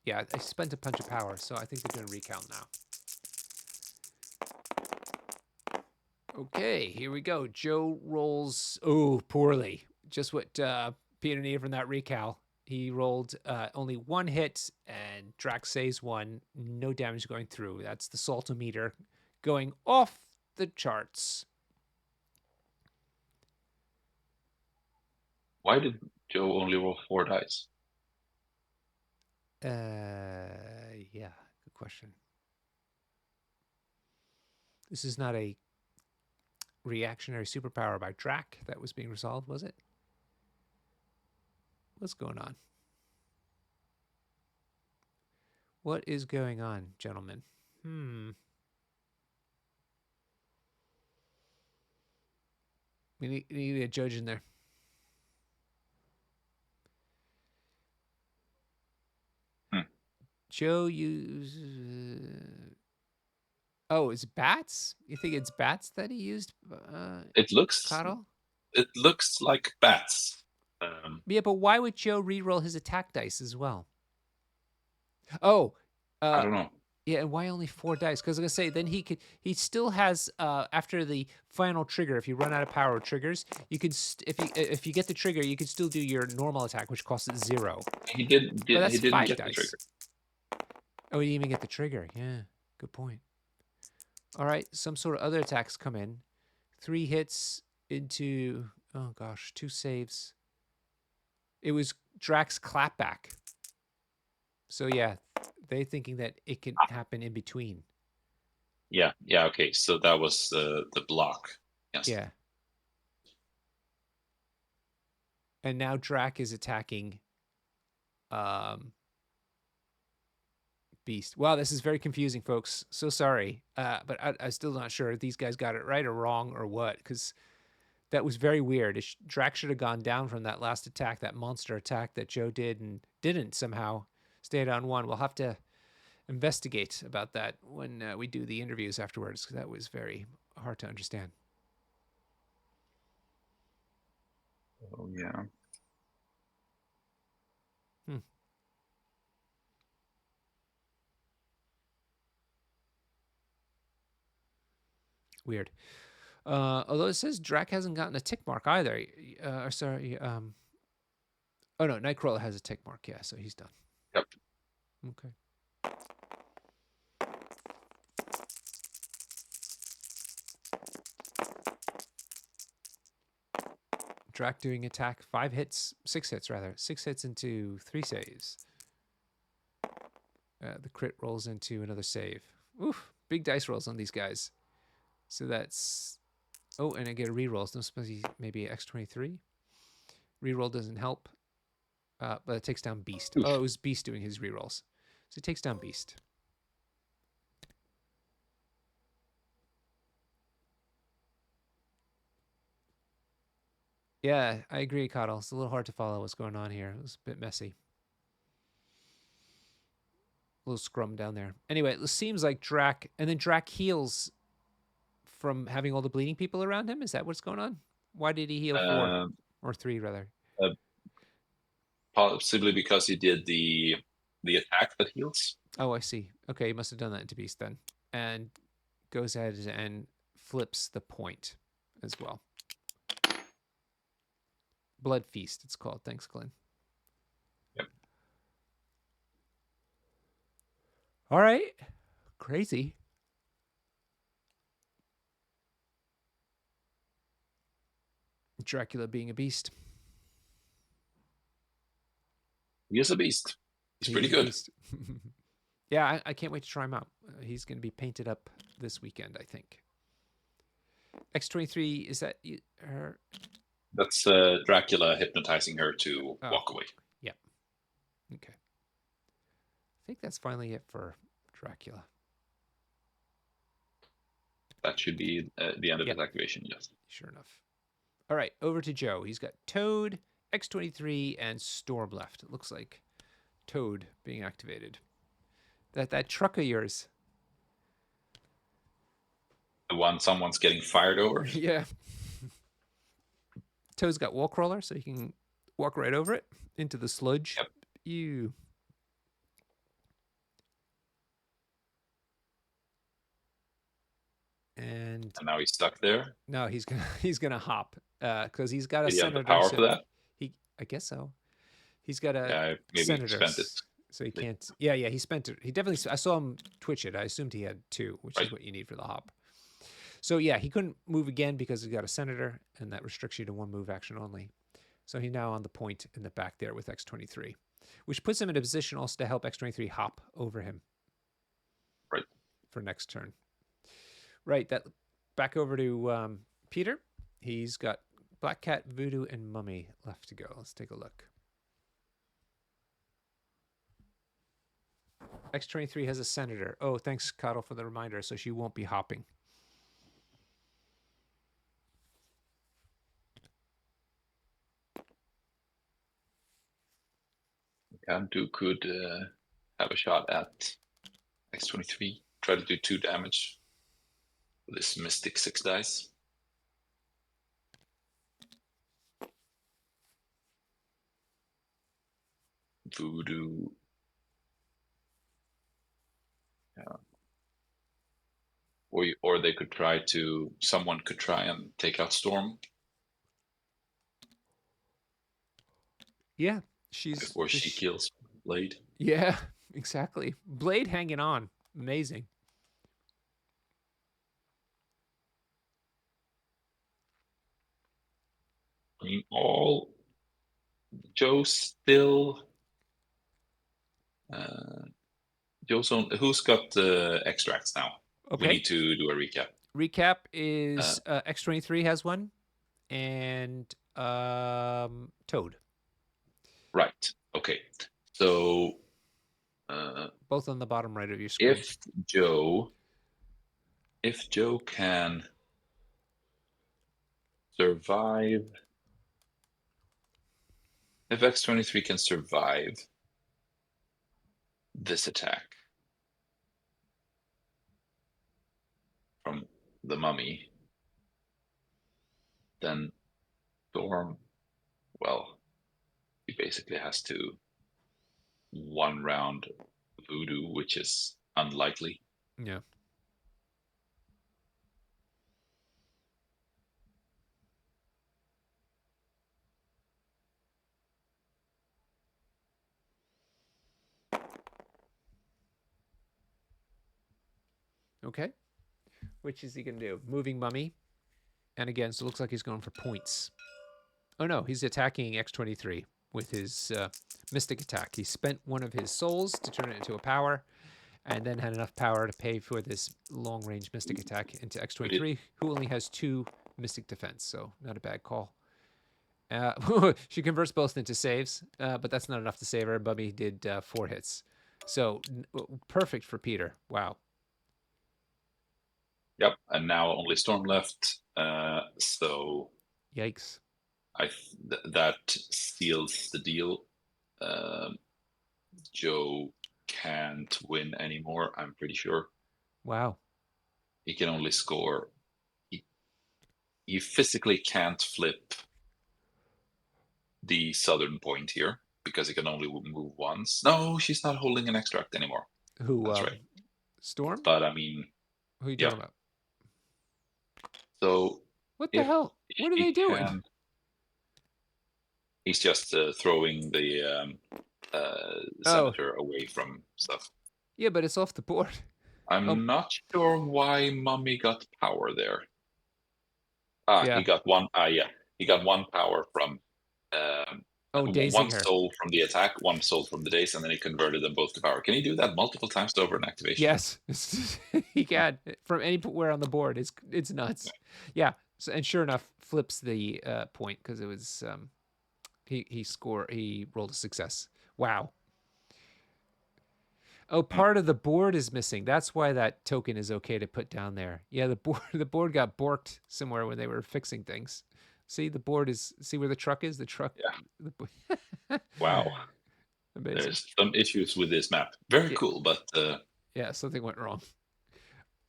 Speaker 1: Yeah, I spent a punch of power, so I think they're doing recal now. Okay, here we go. Joe rolls, poorly. Just what Peter needed from that recal. He rolled only one hit, and Drax saves one. No damage going through. That's the saltometer going off the charts.
Speaker 2: Why did Joe only roll 4 dice?
Speaker 1: Yeah, good question. This is not a reactionary superpower by Drac that was being resolved, was it? What's going on? What is going on, gentlemen? We need a judge in there. Joe uses... is it bats? You think it's bats that he used?
Speaker 2: It looks...
Speaker 1: Cuddle?
Speaker 2: It looks like bats.
Speaker 1: Yeah, but why would Joe re-roll his attack dice as well?
Speaker 2: I don't know.
Speaker 1: Yeah, and why only 4 dice? Because I'm gonna say then he still has after the final trigger. If you run out of power triggers, you could if you get the trigger, you could still do your normal attack, which costs 0.
Speaker 2: He didn't get the trigger.
Speaker 1: Oh, he didn't even get the trigger. Yeah, good point. All right, some sort of other attacks come in. 3 hits into 2 saves. It was Drax clapback. So yeah, they thinking that it can happen in between.
Speaker 2: Yeah. Okay, so that was the block. Yes.
Speaker 1: Yeah. And now Drac is attacking Beast. Wow, this is very confusing, folks. So sorry. But I'm still not sure if these guys got it right or wrong or what, because that was very weird. Drac should have gone down from that last attack, that monster attack that Joe did and didn't somehow. Stayed on 1. We'll have to investigate about that when we do the interviews afterwards, because that was very hard to understand.
Speaker 2: Oh, yeah.
Speaker 1: Weird. Although it says Drac hasn't gotten a tick mark either. Oh no, Nightcrawler has a tick mark. Yeah, so he's done.
Speaker 2: Yep.
Speaker 1: Okay. Drac doing attack. 6 hits rather. 6 hits into 3 saves. The crit rolls into another save. Oof, big dice rolls on these guys. So that's... Oh, and I get a reroll. So maybe X23. Reroll doesn't help. But it takes down Beast. Oof. Oh, it was Beast doing his rerolls. So it takes down Beast. Yeah, I agree, Coddle. It's a little hard to follow what's going on here. It was a bit messy. A little scrum down there. Anyway, it seems like Drac... And then Drac heals from having all the bleeding people around him. Is that what's going on? Why did he heal 4? Or 3, rather?
Speaker 2: Possibly because he did the attack that heals.
Speaker 1: Oh, I see. Okay, he must have done that into Beast then. And goes ahead and flips the point as well. Blood Feast, it's called. Thanks, Glenn.
Speaker 2: Yep.
Speaker 1: All right. Crazy. Dracula being a beast.
Speaker 2: He is a beast. He's pretty
Speaker 1: A
Speaker 2: good.
Speaker 1: beast. Yeah, I can't wait to try him out. He's going to be painted up this weekend, I think. X-23, is that her?
Speaker 2: That's Dracula hypnotizing her to walk away.
Speaker 1: Yep. Okay. I think that's finally it for Dracula.
Speaker 2: That should be the end of his activation, yes.
Speaker 1: Sure enough. All right, over to Joe. He's got Toad, X-23, and Storm left. It looks like Toad being activated. That truck of yours.
Speaker 2: The one someone's getting fired over?
Speaker 1: Yeah. Toad's got wall crawler, so he can walk right over it into the sludge.
Speaker 2: Yep.
Speaker 1: Ew. And
Speaker 2: now he's stuck there.
Speaker 1: No, he's gonna hop because he's got a
Speaker 2: Did he
Speaker 1: senator.
Speaker 2: have the power for that?
Speaker 1: I guess so. He's got a
Speaker 2: maybe
Speaker 1: senator,
Speaker 2: he spent it.
Speaker 1: so he can't. Yeah, he spent it. He definitely. I saw him twitch it. I assumed he had 2, which is what you need for the hop. So yeah, he couldn't move again because he's got a senator, and that restricts you to 1 move action only. So he's now on the point in the back there with X-23, which puts him in a position also to help X-23 hop over him.
Speaker 2: Right.
Speaker 1: For next turn. Right. That back over to Peter. He's got Black Cat, Voodoo, and Mummy left to go. Let's take a look. X-23 has a senator. Oh, thanks, Coddle, for the reminder. So she won't be hopping.
Speaker 2: Kandu could have a shot at X-23. Try to do 2 damage with this Mystic 6 dice. Voodoo. Yeah. Or they could try to. Someone could try and take out Storm.
Speaker 1: Yeah,
Speaker 2: before she kills Blade.
Speaker 1: Yeah, exactly. Blade hanging on. Amazing.
Speaker 2: I mean, Joe still. Joe's on. Who's got the extracts now?
Speaker 1: Okay.
Speaker 2: We need to do a recap.
Speaker 1: Recap is X-23 has one, and Toad.
Speaker 2: Right. Okay. So.
Speaker 1: Both on the bottom right of your screen.
Speaker 2: If Joe can survive. If X-23 can survive this attack from the mummy, then Storm, well, he basically has to 1 round Voodoo, which is unlikely.
Speaker 1: Yeah. Okay. Which is he going to do? Moving Mummy. And again, so it looks like he's going for points. Oh, no. He's attacking X-23 with his Mystic attack. He spent 1 of his souls to turn it into a power, and then had enough power to pay for this long-range Mystic attack into X-23, who only has 2 Mystic defense, so not a bad call. She converts both into saves, but that's not enough to save her. Bubby did 4 hits. So perfect for Peter. Wow.
Speaker 2: Yep, and now only Storm left. So
Speaker 1: yikes!
Speaker 2: That seals the deal. Joe can't win anymore. I'm pretty sure.
Speaker 1: Wow.
Speaker 2: He can only score. He physically can't flip the southern point here because he can only move once. No, she's not holding an extract anymore.
Speaker 1: Who?
Speaker 2: That's right.
Speaker 1: Storm.
Speaker 2: But I mean,
Speaker 1: who are you talking about?
Speaker 2: So
Speaker 1: what the hell? What are they doing?
Speaker 2: He's just throwing the senator away from stuff.
Speaker 1: Yeah, but it's off the board. Oh,
Speaker 2: I'm not sure why Mummy got power there. Ah,
Speaker 1: yeah.
Speaker 2: he got one. Yeah, he got one power from um,
Speaker 1: Oh, dazing
Speaker 2: one
Speaker 1: her.
Speaker 2: soul from the attack, one soul from the daze, and then he converted them both to power. Can he do that multiple times over an activation?
Speaker 1: Yes, he can from anywhere on the board. It's nuts. Yeah, so, and sure enough, flips the point because it was he rolled a success. Wow. Oh,
Speaker 2: Hmm.
Speaker 1: part of the board is missing. That's why that token is okay to put down there. Yeah, the board got borked somewhere when they were fixing things. See, the board is see where the truck is? The truck
Speaker 2: Yeah.
Speaker 1: the,
Speaker 2: Wow.
Speaker 1: amazing.
Speaker 2: There's some issues with this map. Very
Speaker 1: Yeah,
Speaker 2: cool, but
Speaker 1: yeah, something went wrong.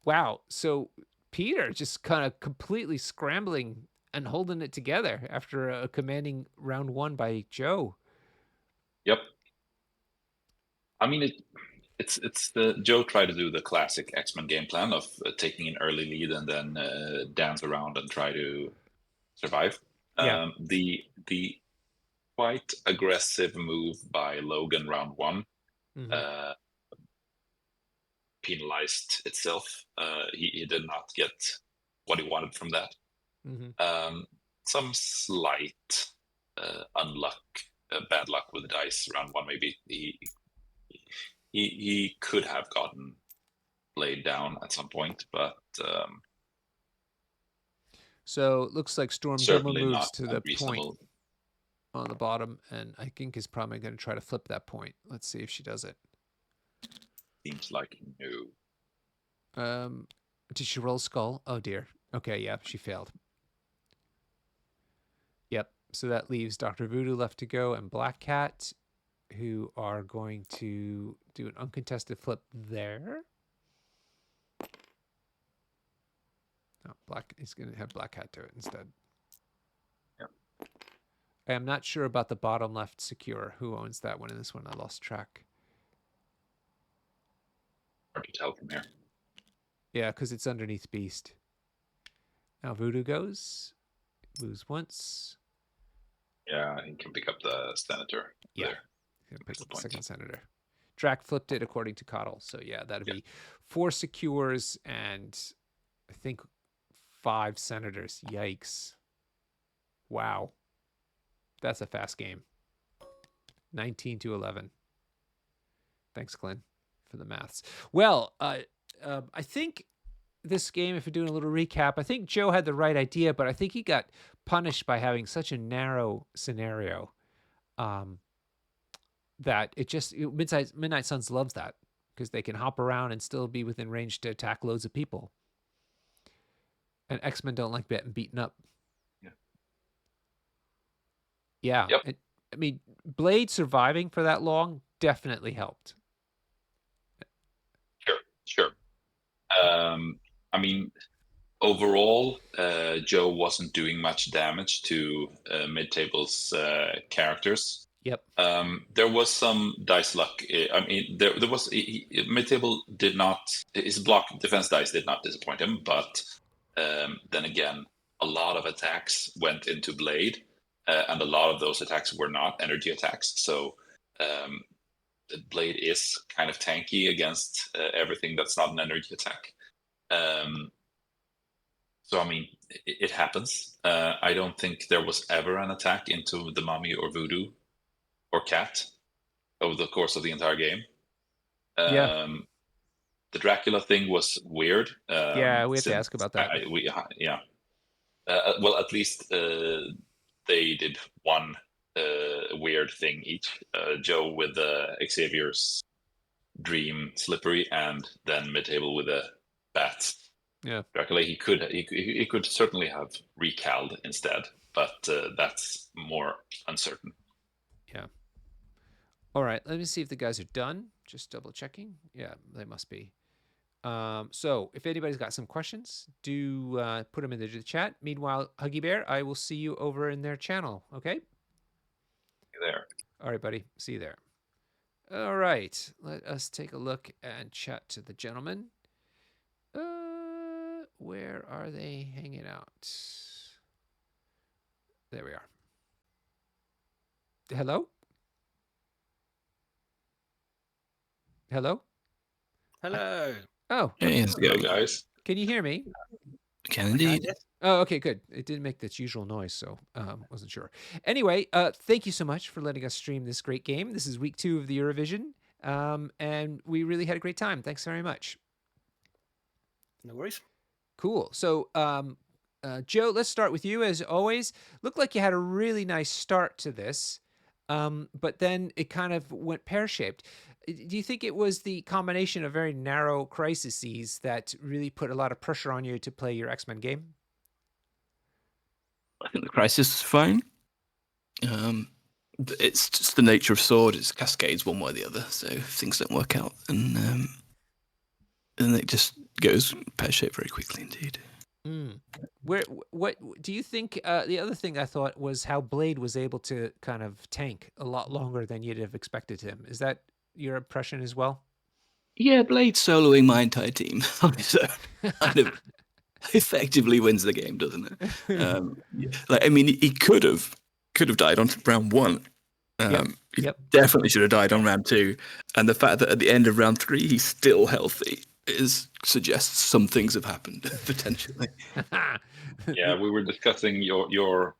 Speaker 1: Wow. So Peter just kind of completely scrambling and holding it together after a commanding round one by Joe.
Speaker 2: yep. I mean, it's the Joe tried to do the classic X-Men game plan of taking an early lead and then dance around and try to survive.
Speaker 1: Yeah.
Speaker 2: The quite aggressive move by Logan round one
Speaker 1: Mm-hmm.
Speaker 2: uh, penalized itself. He did not get what he wanted from that.
Speaker 1: Mm-hmm.
Speaker 2: Some slight unluck, bad luck with the dice round one. Maybe he could have gotten laid down at some point, but
Speaker 1: So it looks like Storm double
Speaker 2: certainly
Speaker 1: moves
Speaker 2: not
Speaker 1: to the point
Speaker 2: unreasonable.
Speaker 1: on the bottom, and I think is probably going to try to flip that point. Let's see if she does it.
Speaker 2: Seems like no.
Speaker 1: Did she roll skull? Oh dear. Okay, yeah, she failed. Yep. So that leaves Dr. Voodoo left to go and Black Cat, who are going to do an uncontested flip there. No, Black. He's going to have Black Cat do it instead.
Speaker 2: Yeah.
Speaker 1: I am not sure about the bottom left secure. Who owns that one in this one? I lost track.
Speaker 2: Hard to tell from here.
Speaker 1: Yeah, because it's underneath Beast. Now Voodoo goes. Moves once.
Speaker 2: Yeah, he can pick up the senator
Speaker 1: Yeah.
Speaker 2: there.
Speaker 1: Pick up the
Speaker 2: Point.
Speaker 1: second senator. Drac flipped it according to Coddle. So yeah, that'd be 4 secures and I think 5 senators. Yikes. Wow. That's a fast game. 19-11. Thanks, Glenn, for the maths. Well, I think this game, if we're doing a little recap, I think Joe had the right idea, but I think he got punished by having such a narrow scenario that it just Midnight Suns loves that because they can hop around and still be within range to attack loads of people. And X-Men don't like getting beaten up.
Speaker 2: Yeah.
Speaker 1: Yeah.
Speaker 2: Yep.
Speaker 1: And, I mean, Blade surviving for that long definitely helped.
Speaker 2: Sure. I mean, overall, Joe wasn't doing much damage to Midtable's characters.
Speaker 1: Yep.
Speaker 2: There was some dice luck. I mean, there was Midtable did not his block defense dice did not disappoint him, but then again, a lot of attacks went into Blade, and a lot of those attacks were not energy attacks. So Blade is kind of tanky against everything that's not an energy attack. So I mean, it happens. I don't think there was ever an attack into the Mummy or Voodoo or Cat over the course of the entire game.
Speaker 1: Yeah.
Speaker 2: The Dracula thing was weird.
Speaker 1: Yeah, we have to
Speaker 2: Since
Speaker 1: ask about that.
Speaker 2: yeah. Well, at least they did one weird thing each. Joe with Xavier's dream slippery, and then Midtable with the bats.
Speaker 1: Yeah.
Speaker 2: Dracula, he could certainly have recalled instead, but that's more uncertain.
Speaker 1: Yeah. All right. Let me see if the guys are done. Just double checking. Yeah, they must be. So if anybody's got some questions, do put them in the chat. Meanwhile, Huggy Bear, I will see you over in their channel. Okay.
Speaker 2: There.
Speaker 1: All right, buddy. See you there. All right. Let us take a look and chat to the gentleman. Where are they hanging out? There we are. Hello? Hello?
Speaker 3: Hello.
Speaker 1: Oh,
Speaker 4: Hey, how's it
Speaker 2: Hello,
Speaker 4: going?
Speaker 2: guys.
Speaker 1: can you hear me?
Speaker 4: Can indeed.
Speaker 3: Yes.
Speaker 1: Oh, okay, good. It didn't make this usual noise, so wasn't sure. Anyway, thank you so much for letting us stream this great game. This is week 2 of the Eurovision, and we really had a great time. Thanks very much.
Speaker 3: No worries.
Speaker 1: Cool. So, Joe, let's start with you as always. Looked like you had a really nice start to this, but then it kind of went pear-shaped. Do you think it was the combination of very narrow crises that really put a lot of pressure on you to play your X-Men game?
Speaker 4: I think the crisis is fine. It's just the nature of Sword. It's cascades one way or the other. So if things don't work out, and then it just goes pear-shaped very quickly indeed.
Speaker 1: What do you think? The other thing I thought was how Blade was able to kind of tank a lot longer than you'd have expected him. Is that your impression as well?
Speaker 4: Yeah, Blade soloing my entire team on his own kind of effectively wins the game, doesn't it? Like, I mean, he could have died on round 1. He definitely should have died on round 2. And the fact that at the end of round 3 he's still healthy suggests some things have happened potentially.
Speaker 2: Yeah, we were discussing your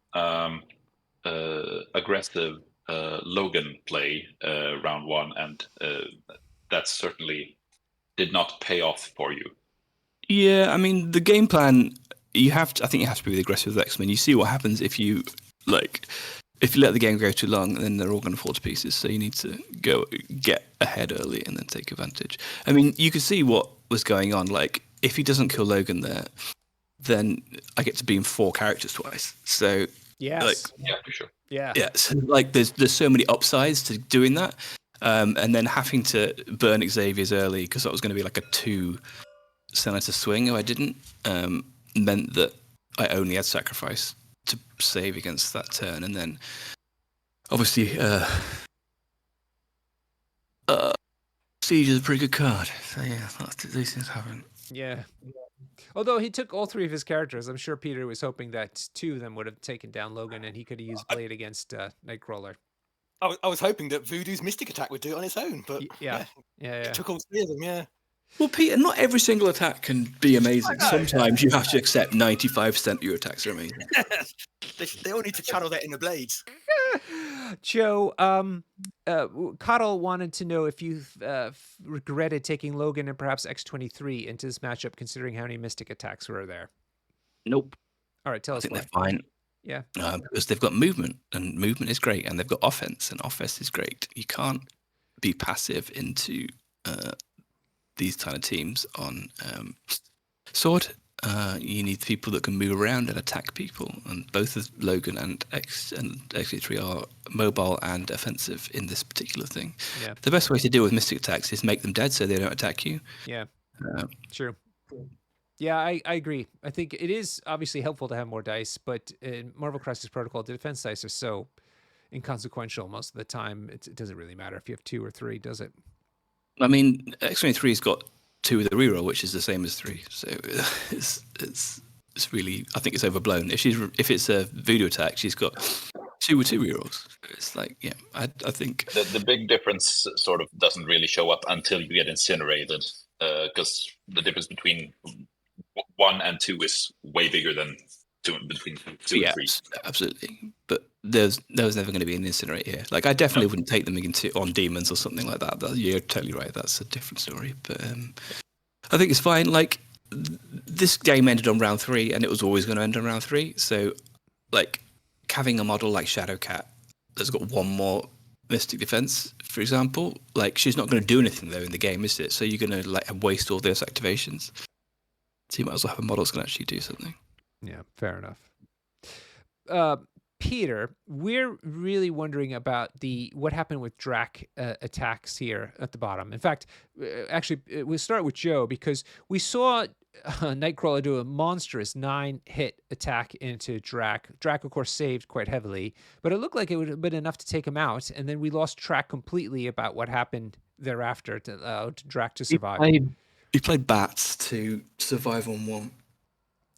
Speaker 2: aggressive Logan play round 1, and that certainly did not pay off for you.
Speaker 4: Yeah, I mean, the game plan, I think you have to be with aggressive with X-Men. You see what happens if you let the game go too long, then they're all going to fall to pieces. So you need to get ahead early and then take advantage. I mean, you could see what was going on. Like, if he doesn't kill Logan there, then I get to beam 4 characters twice. So
Speaker 1: yes,
Speaker 2: yeah, for sure.
Speaker 1: Yeah.
Speaker 4: So like, there's so many upsides to doing that, and then having to burn Xavier's early because that was going to be like a 2 Senator swing. If I didn't, meant that I only had sacrifice to save against that turn, and then obviously Siege is a pretty good card. So yeah, these things happen.
Speaker 1: Yeah. Although he took all 3 of his characters, I'm sure Peter was hoping that 2 of them would have taken down Logan, and he could have used Blade against Nightcrawler.
Speaker 3: I was hoping that Voodoo's Mystic Attack would do it on its own, but
Speaker 1: Yeah.
Speaker 3: it took all 3 of them. Yeah.
Speaker 4: Well, Peter, not every single attack can be amazing. Sometimes you have to accept 95% of your attacks are amazing.
Speaker 3: They all need to channel that in the blades.
Speaker 1: Joe, Coddle wanted to know if you regretted taking Logan and perhaps X-23 into this matchup, considering how many Mystic attacks were there.
Speaker 4: Nope.
Speaker 1: All right, tell us why.
Speaker 4: They're fine.
Speaker 1: Yeah.
Speaker 4: Because they've got movement, and movement is great, and they've got offense, and offense is great. You can't be passive into these kind of teams on Sword. You need people that can move around and attack people, and both of Logan and X-23 are mobile and offensive in this particular thing.
Speaker 1: Yeah.
Speaker 4: The best way to deal with Mystic attacks is make them dead so they don't attack you.
Speaker 1: Yeah. True. Yeah, I agree. I think it is obviously helpful to have more dice, but in Marvel Crisis Protocol, the defense dice are so inconsequential most of the time. It doesn't really matter if you have 2 or 3, does it?
Speaker 4: I mean, X-23's got 2 with a reroll, which is the same as 3. So it's really, I think it's overblown. If it's a Voodoo attack, she's got 2 with 2 rerolls. It's like, yeah, I think
Speaker 2: the big difference sort of doesn't really show up until you get incinerated, because the difference between 1 and 2 is way bigger than between 2 and 3.
Speaker 4: Absolutely. But there was never going to be an incinerate here. Like, I definitely wouldn't take them on demons or something like that. You're totally right. That's a different story. But I think it's fine. Like, this game ended on round 3, and it was always going to end on round 3. So, like, having a model like Shadowcat that's got 1 more Mystic Defense, for example, like, she's not going to do anything though in the game, is it? So you're going to like waste all those activations. So you might as well have a model that's going to actually do something.
Speaker 1: Yeah, fair enough. Peter, we're really wondering about what happened with Drac attacks here at the bottom. In fact, actually, we'll start with Joe, because we saw Nightcrawler do a monstrous 9-hit attack into Drac. Drac, of course, saved quite heavily, but it looked like it would have been enough to take him out, and then we lost track completely about what happened thereafter to allow Drac to survive.
Speaker 4: He played bats to survive on 1.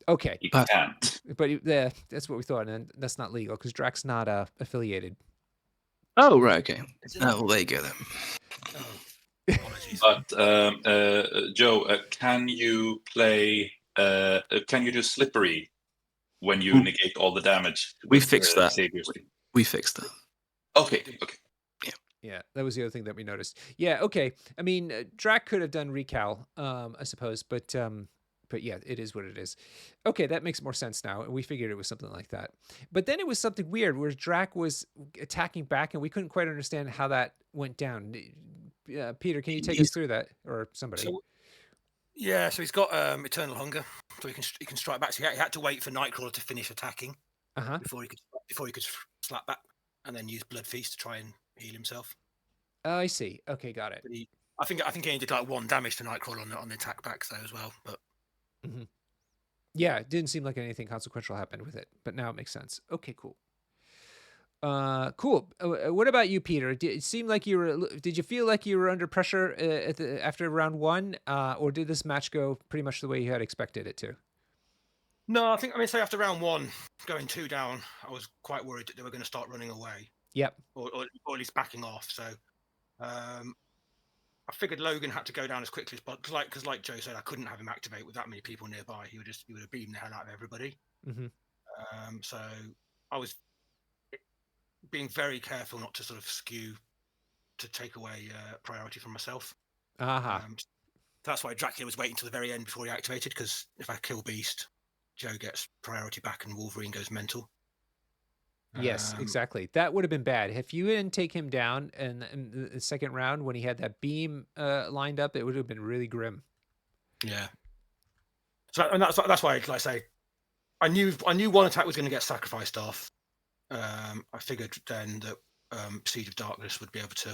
Speaker 1: Okay.
Speaker 2: You can't.
Speaker 1: But that's what we thought, and that's not legal because Drac's not affiliated.
Speaker 4: Oh, right, okay. Well, there you go then.
Speaker 3: Apologies.
Speaker 2: But Joe, can you play? Can you do slippery when you negate all the damage?
Speaker 4: We
Speaker 2: with,
Speaker 4: fixed that.
Speaker 2: Savior's
Speaker 4: We fixed that.
Speaker 2: Okay.
Speaker 1: Yeah, that was the other thing that we noticed. Yeah, okay. I mean, Drac could have done recal, I suppose, but yeah, it is what it is. Okay, that makes more sense now. We figured it was something like that. But then it was something weird where Drac was attacking back, and we couldn't quite understand how that went down. Peter, can you take us through that, or somebody?
Speaker 3: So he's got Eternal Hunger, so he can strike back. So he had to wait for Nightcrawler to finish attacking before he could slap back, and then use Blood Feast to try and heal himself.
Speaker 1: Oh, I see. Okay, got it.
Speaker 3: But I think he only did like 1 damage to Nightcrawler on the attack back though as well. But
Speaker 1: yeah, it didn't seem like anything consequential happened with it, but now it makes sense. Okay, cool. Cool. What about you, Peter? Did it seem like did you feel like you were under pressure after round 1, or did this match go pretty much the way you had expected it to?
Speaker 3: No, I mean, say after round 1, going 2 down, I was quite worried that they were going to start running away.
Speaker 1: Yep.
Speaker 3: Or at least backing off. So I figured Logan had to go down as quickly as possible. Because like Joe said, I couldn't have him activate with that many people nearby. He would have beamed the hell out of everybody. So I was being very careful not to sort of skew to take away priority from myself. That's why Dracula was waiting until the very end before he activated, because if I kill Beast, Joe gets priority back and Wolverine goes mental.
Speaker 1: Yes, exactly. That would have been bad. If you didn't take him down in the second round when he had that beam lined up, it would have been really grim.
Speaker 3: Yeah. So that's why, like I say, I knew one attack was going to get sacrificed off. I figured then that Siege of Darkness would be able to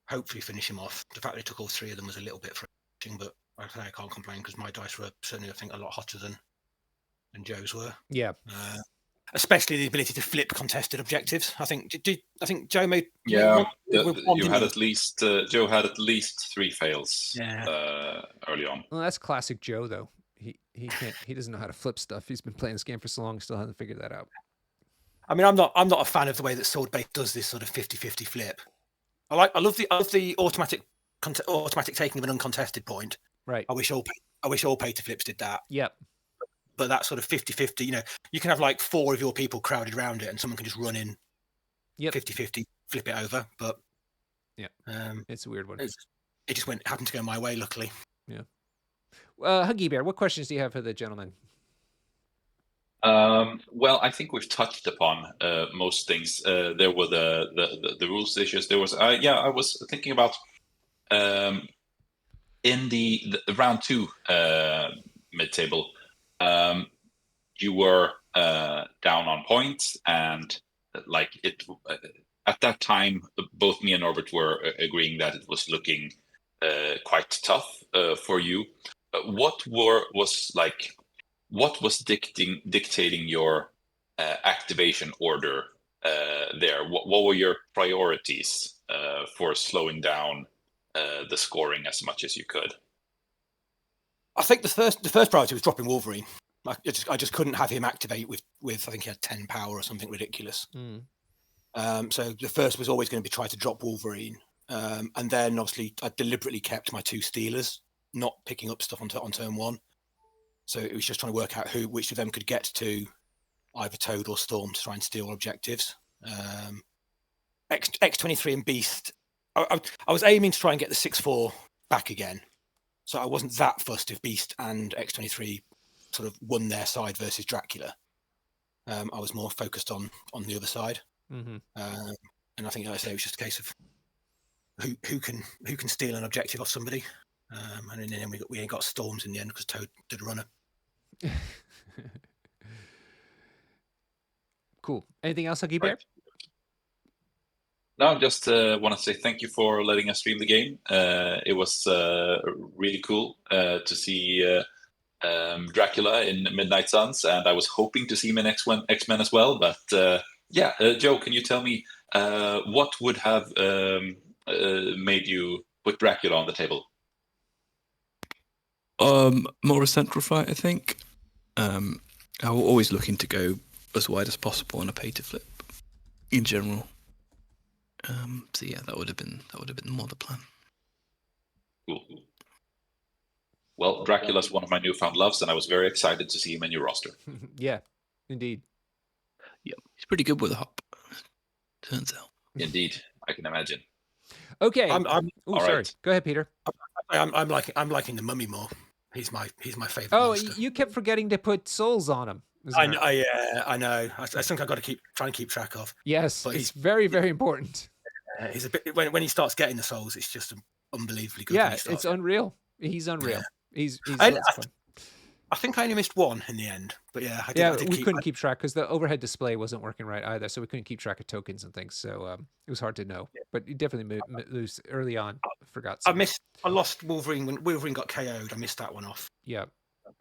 Speaker 3: hopefully finish him off. The fact they took all 3 of them was a little bit frustrating, but I can't complain because my dice were certainly, I think, a lot hotter than Joe's were.
Speaker 1: Yeah.
Speaker 3: Especially the ability to flip contested objectives. I think Joe made.
Speaker 2: Yeah, you had at least Joe had at least 3 fails early on.
Speaker 1: Well, that's classic Joe, though. He doesn't know how to flip stuff. He's been playing this game for so long, still hasn't figured that out.
Speaker 3: I mean, I'm not a fan of the way that Sword Base does this sort of 50-50 flip. I love the automatic taking of an uncontested point.
Speaker 1: Right.
Speaker 3: I wish all pay to flips did that.
Speaker 1: Yep.
Speaker 3: But that sort of 50-50, you can have like 4 of your people crowded around it and someone can just run in 50-50, flip it over. But
Speaker 1: yeah, it's a weird one.
Speaker 3: It just happened to go my way, luckily.
Speaker 1: Yeah. Huggy Bear, what questions do you have for the gentleman?
Speaker 2: Well, I think we've touched upon most things. There were the rules issues. There was I was thinking about in the round 2 mid-table. You were down on points, and like it at that time, both me and Norbert were agreeing that it was looking quite tough for you. What was dictating your activation order there? What were your priorities for slowing down the scoring as much as you could?
Speaker 3: I think the first priority was dropping Wolverine. I just couldn't have him activate with I think he had 10 power or something ridiculous. So the first was always going to be try to drop Wolverine, and then obviously I deliberately kept my 2 Stealers, not picking up stuff on turn 1. So it was just trying to work out which of them could get to either Toad or Storm to try and steal objectives. X-23 and Beast. I was aiming to try and get the 6-4 back again. So I wasn't that fussed if Beast and X-23 sort of won their side versus Dracula. I was more focused on the other side. And I think, like I say, it was just a case of who can steal an objective off somebody. And in the end, we ain't got Storms in the end because Toad did a runner.
Speaker 1: Cool. Anything else, Huggy Bear?
Speaker 2: Right. No, just want to say thank you for letting us stream the game. It was really cool to see Dracula in Midnight Suns, and I was hoping to see him in X-Men as well. But Joe, can you tell me what would have made you put Dracula on the table?
Speaker 4: More a central fight, I think. I'm always looking to go as wide as possible on a pay to flip in general. So yeah, that would have been more the plan.
Speaker 2: Cool. Well, Dracula's one of my newfound loves, and I was very excited to see him in your roster.
Speaker 1: Yeah, indeed.
Speaker 4: Yeah, he's pretty good with a hop. Turns out.
Speaker 2: Indeed, I can imagine.
Speaker 1: Okay.
Speaker 3: I'm
Speaker 1: Oh, sorry.
Speaker 2: right.
Speaker 1: Go ahead, Peter.
Speaker 3: I'm liking the Mummy more. He's my favorite.
Speaker 1: Oh,
Speaker 3: monster.
Speaker 1: you kept forgetting to put souls on him.
Speaker 3: I know. I think I've got to try and keep track of.
Speaker 1: Yes,
Speaker 3: But
Speaker 1: it's very, very important.
Speaker 3: He's a bit when he starts getting the souls, it's just unbelievably good.
Speaker 1: Yeah, it's unreal. He's unreal.
Speaker 3: Yeah.
Speaker 1: He's
Speaker 3: I
Speaker 1: lots of fun.
Speaker 3: think I only missed one in the end, but yeah,
Speaker 1: we couldn't keep track because the overhead display wasn't working right either, so we couldn't keep track of tokens and things. So it was hard to know.
Speaker 3: Yeah.
Speaker 1: But you definitely lose early on. Forgot.
Speaker 3: I lost Wolverine when Wolverine got KO'd. I missed that one off.
Speaker 1: Yeah,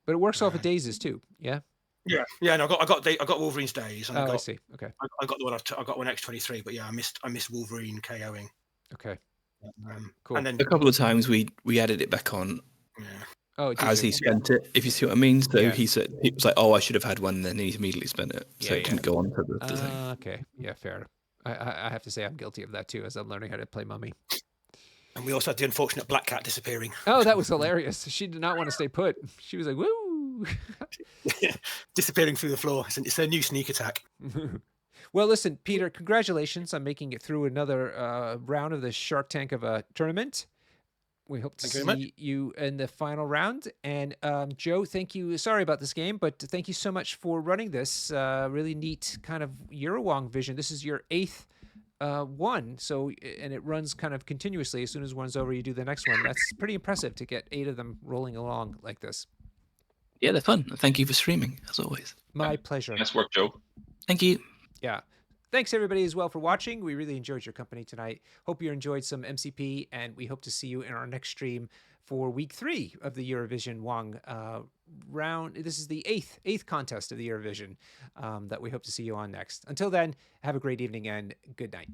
Speaker 1: but it works off of dazes too. Yeah.
Speaker 3: Yeah. And I got Wolverine's days. And
Speaker 1: I see. Okay.
Speaker 3: I got the one. I got one X-23, but yeah, I missed Wolverine KOing.
Speaker 1: Okay.
Speaker 3: Cool. And then
Speaker 4: a couple of times we added it back on.
Speaker 3: Yeah.
Speaker 1: Oh,
Speaker 4: as he spent it, if you see what I mean. So
Speaker 1: Yeah.
Speaker 4: he was like, "Oh, I should have had one," and then he immediately spent it, so
Speaker 1: Yeah,
Speaker 4: it didn't go on to the thing.
Speaker 1: Okay. Yeah, fair. I have to say I'm guilty of that too, as I'm learning how to play Mummy.
Speaker 3: And we also had the unfortunate black cat disappearing.
Speaker 1: Oh, that was hilarious. She did not want to stay put. She was like, "Woo!"
Speaker 3: Disappearing through the floor. It's a new sneak attack.
Speaker 1: Well, listen, Peter, congratulations on making it through another round of the Shark Tank of a tournament. We hope to see you in the final round. And Joe, thank you. Sorry about this game, but thank you so much for running this really neat kind of Eurowong vision. This is your 8th one, so and it runs kind of continuously. As soon as one's over, you do the next one. That's pretty impressive to get 8 of them rolling along like this.
Speaker 4: Yeah, they're fun. Thank you for streaming, as always.
Speaker 1: My pleasure.
Speaker 2: Nice work, Joe.
Speaker 4: Thank you.
Speaker 1: Yeah. Thanks, everybody, as well, for watching. We really enjoyed your company tonight. Hope you enjoyed some MCP, and we hope to see you in our next stream for week 3 of the Eurovision Wong round. This is the eighth contest of the Eurovision that we hope to see you on next. Until then, have a great evening and good night.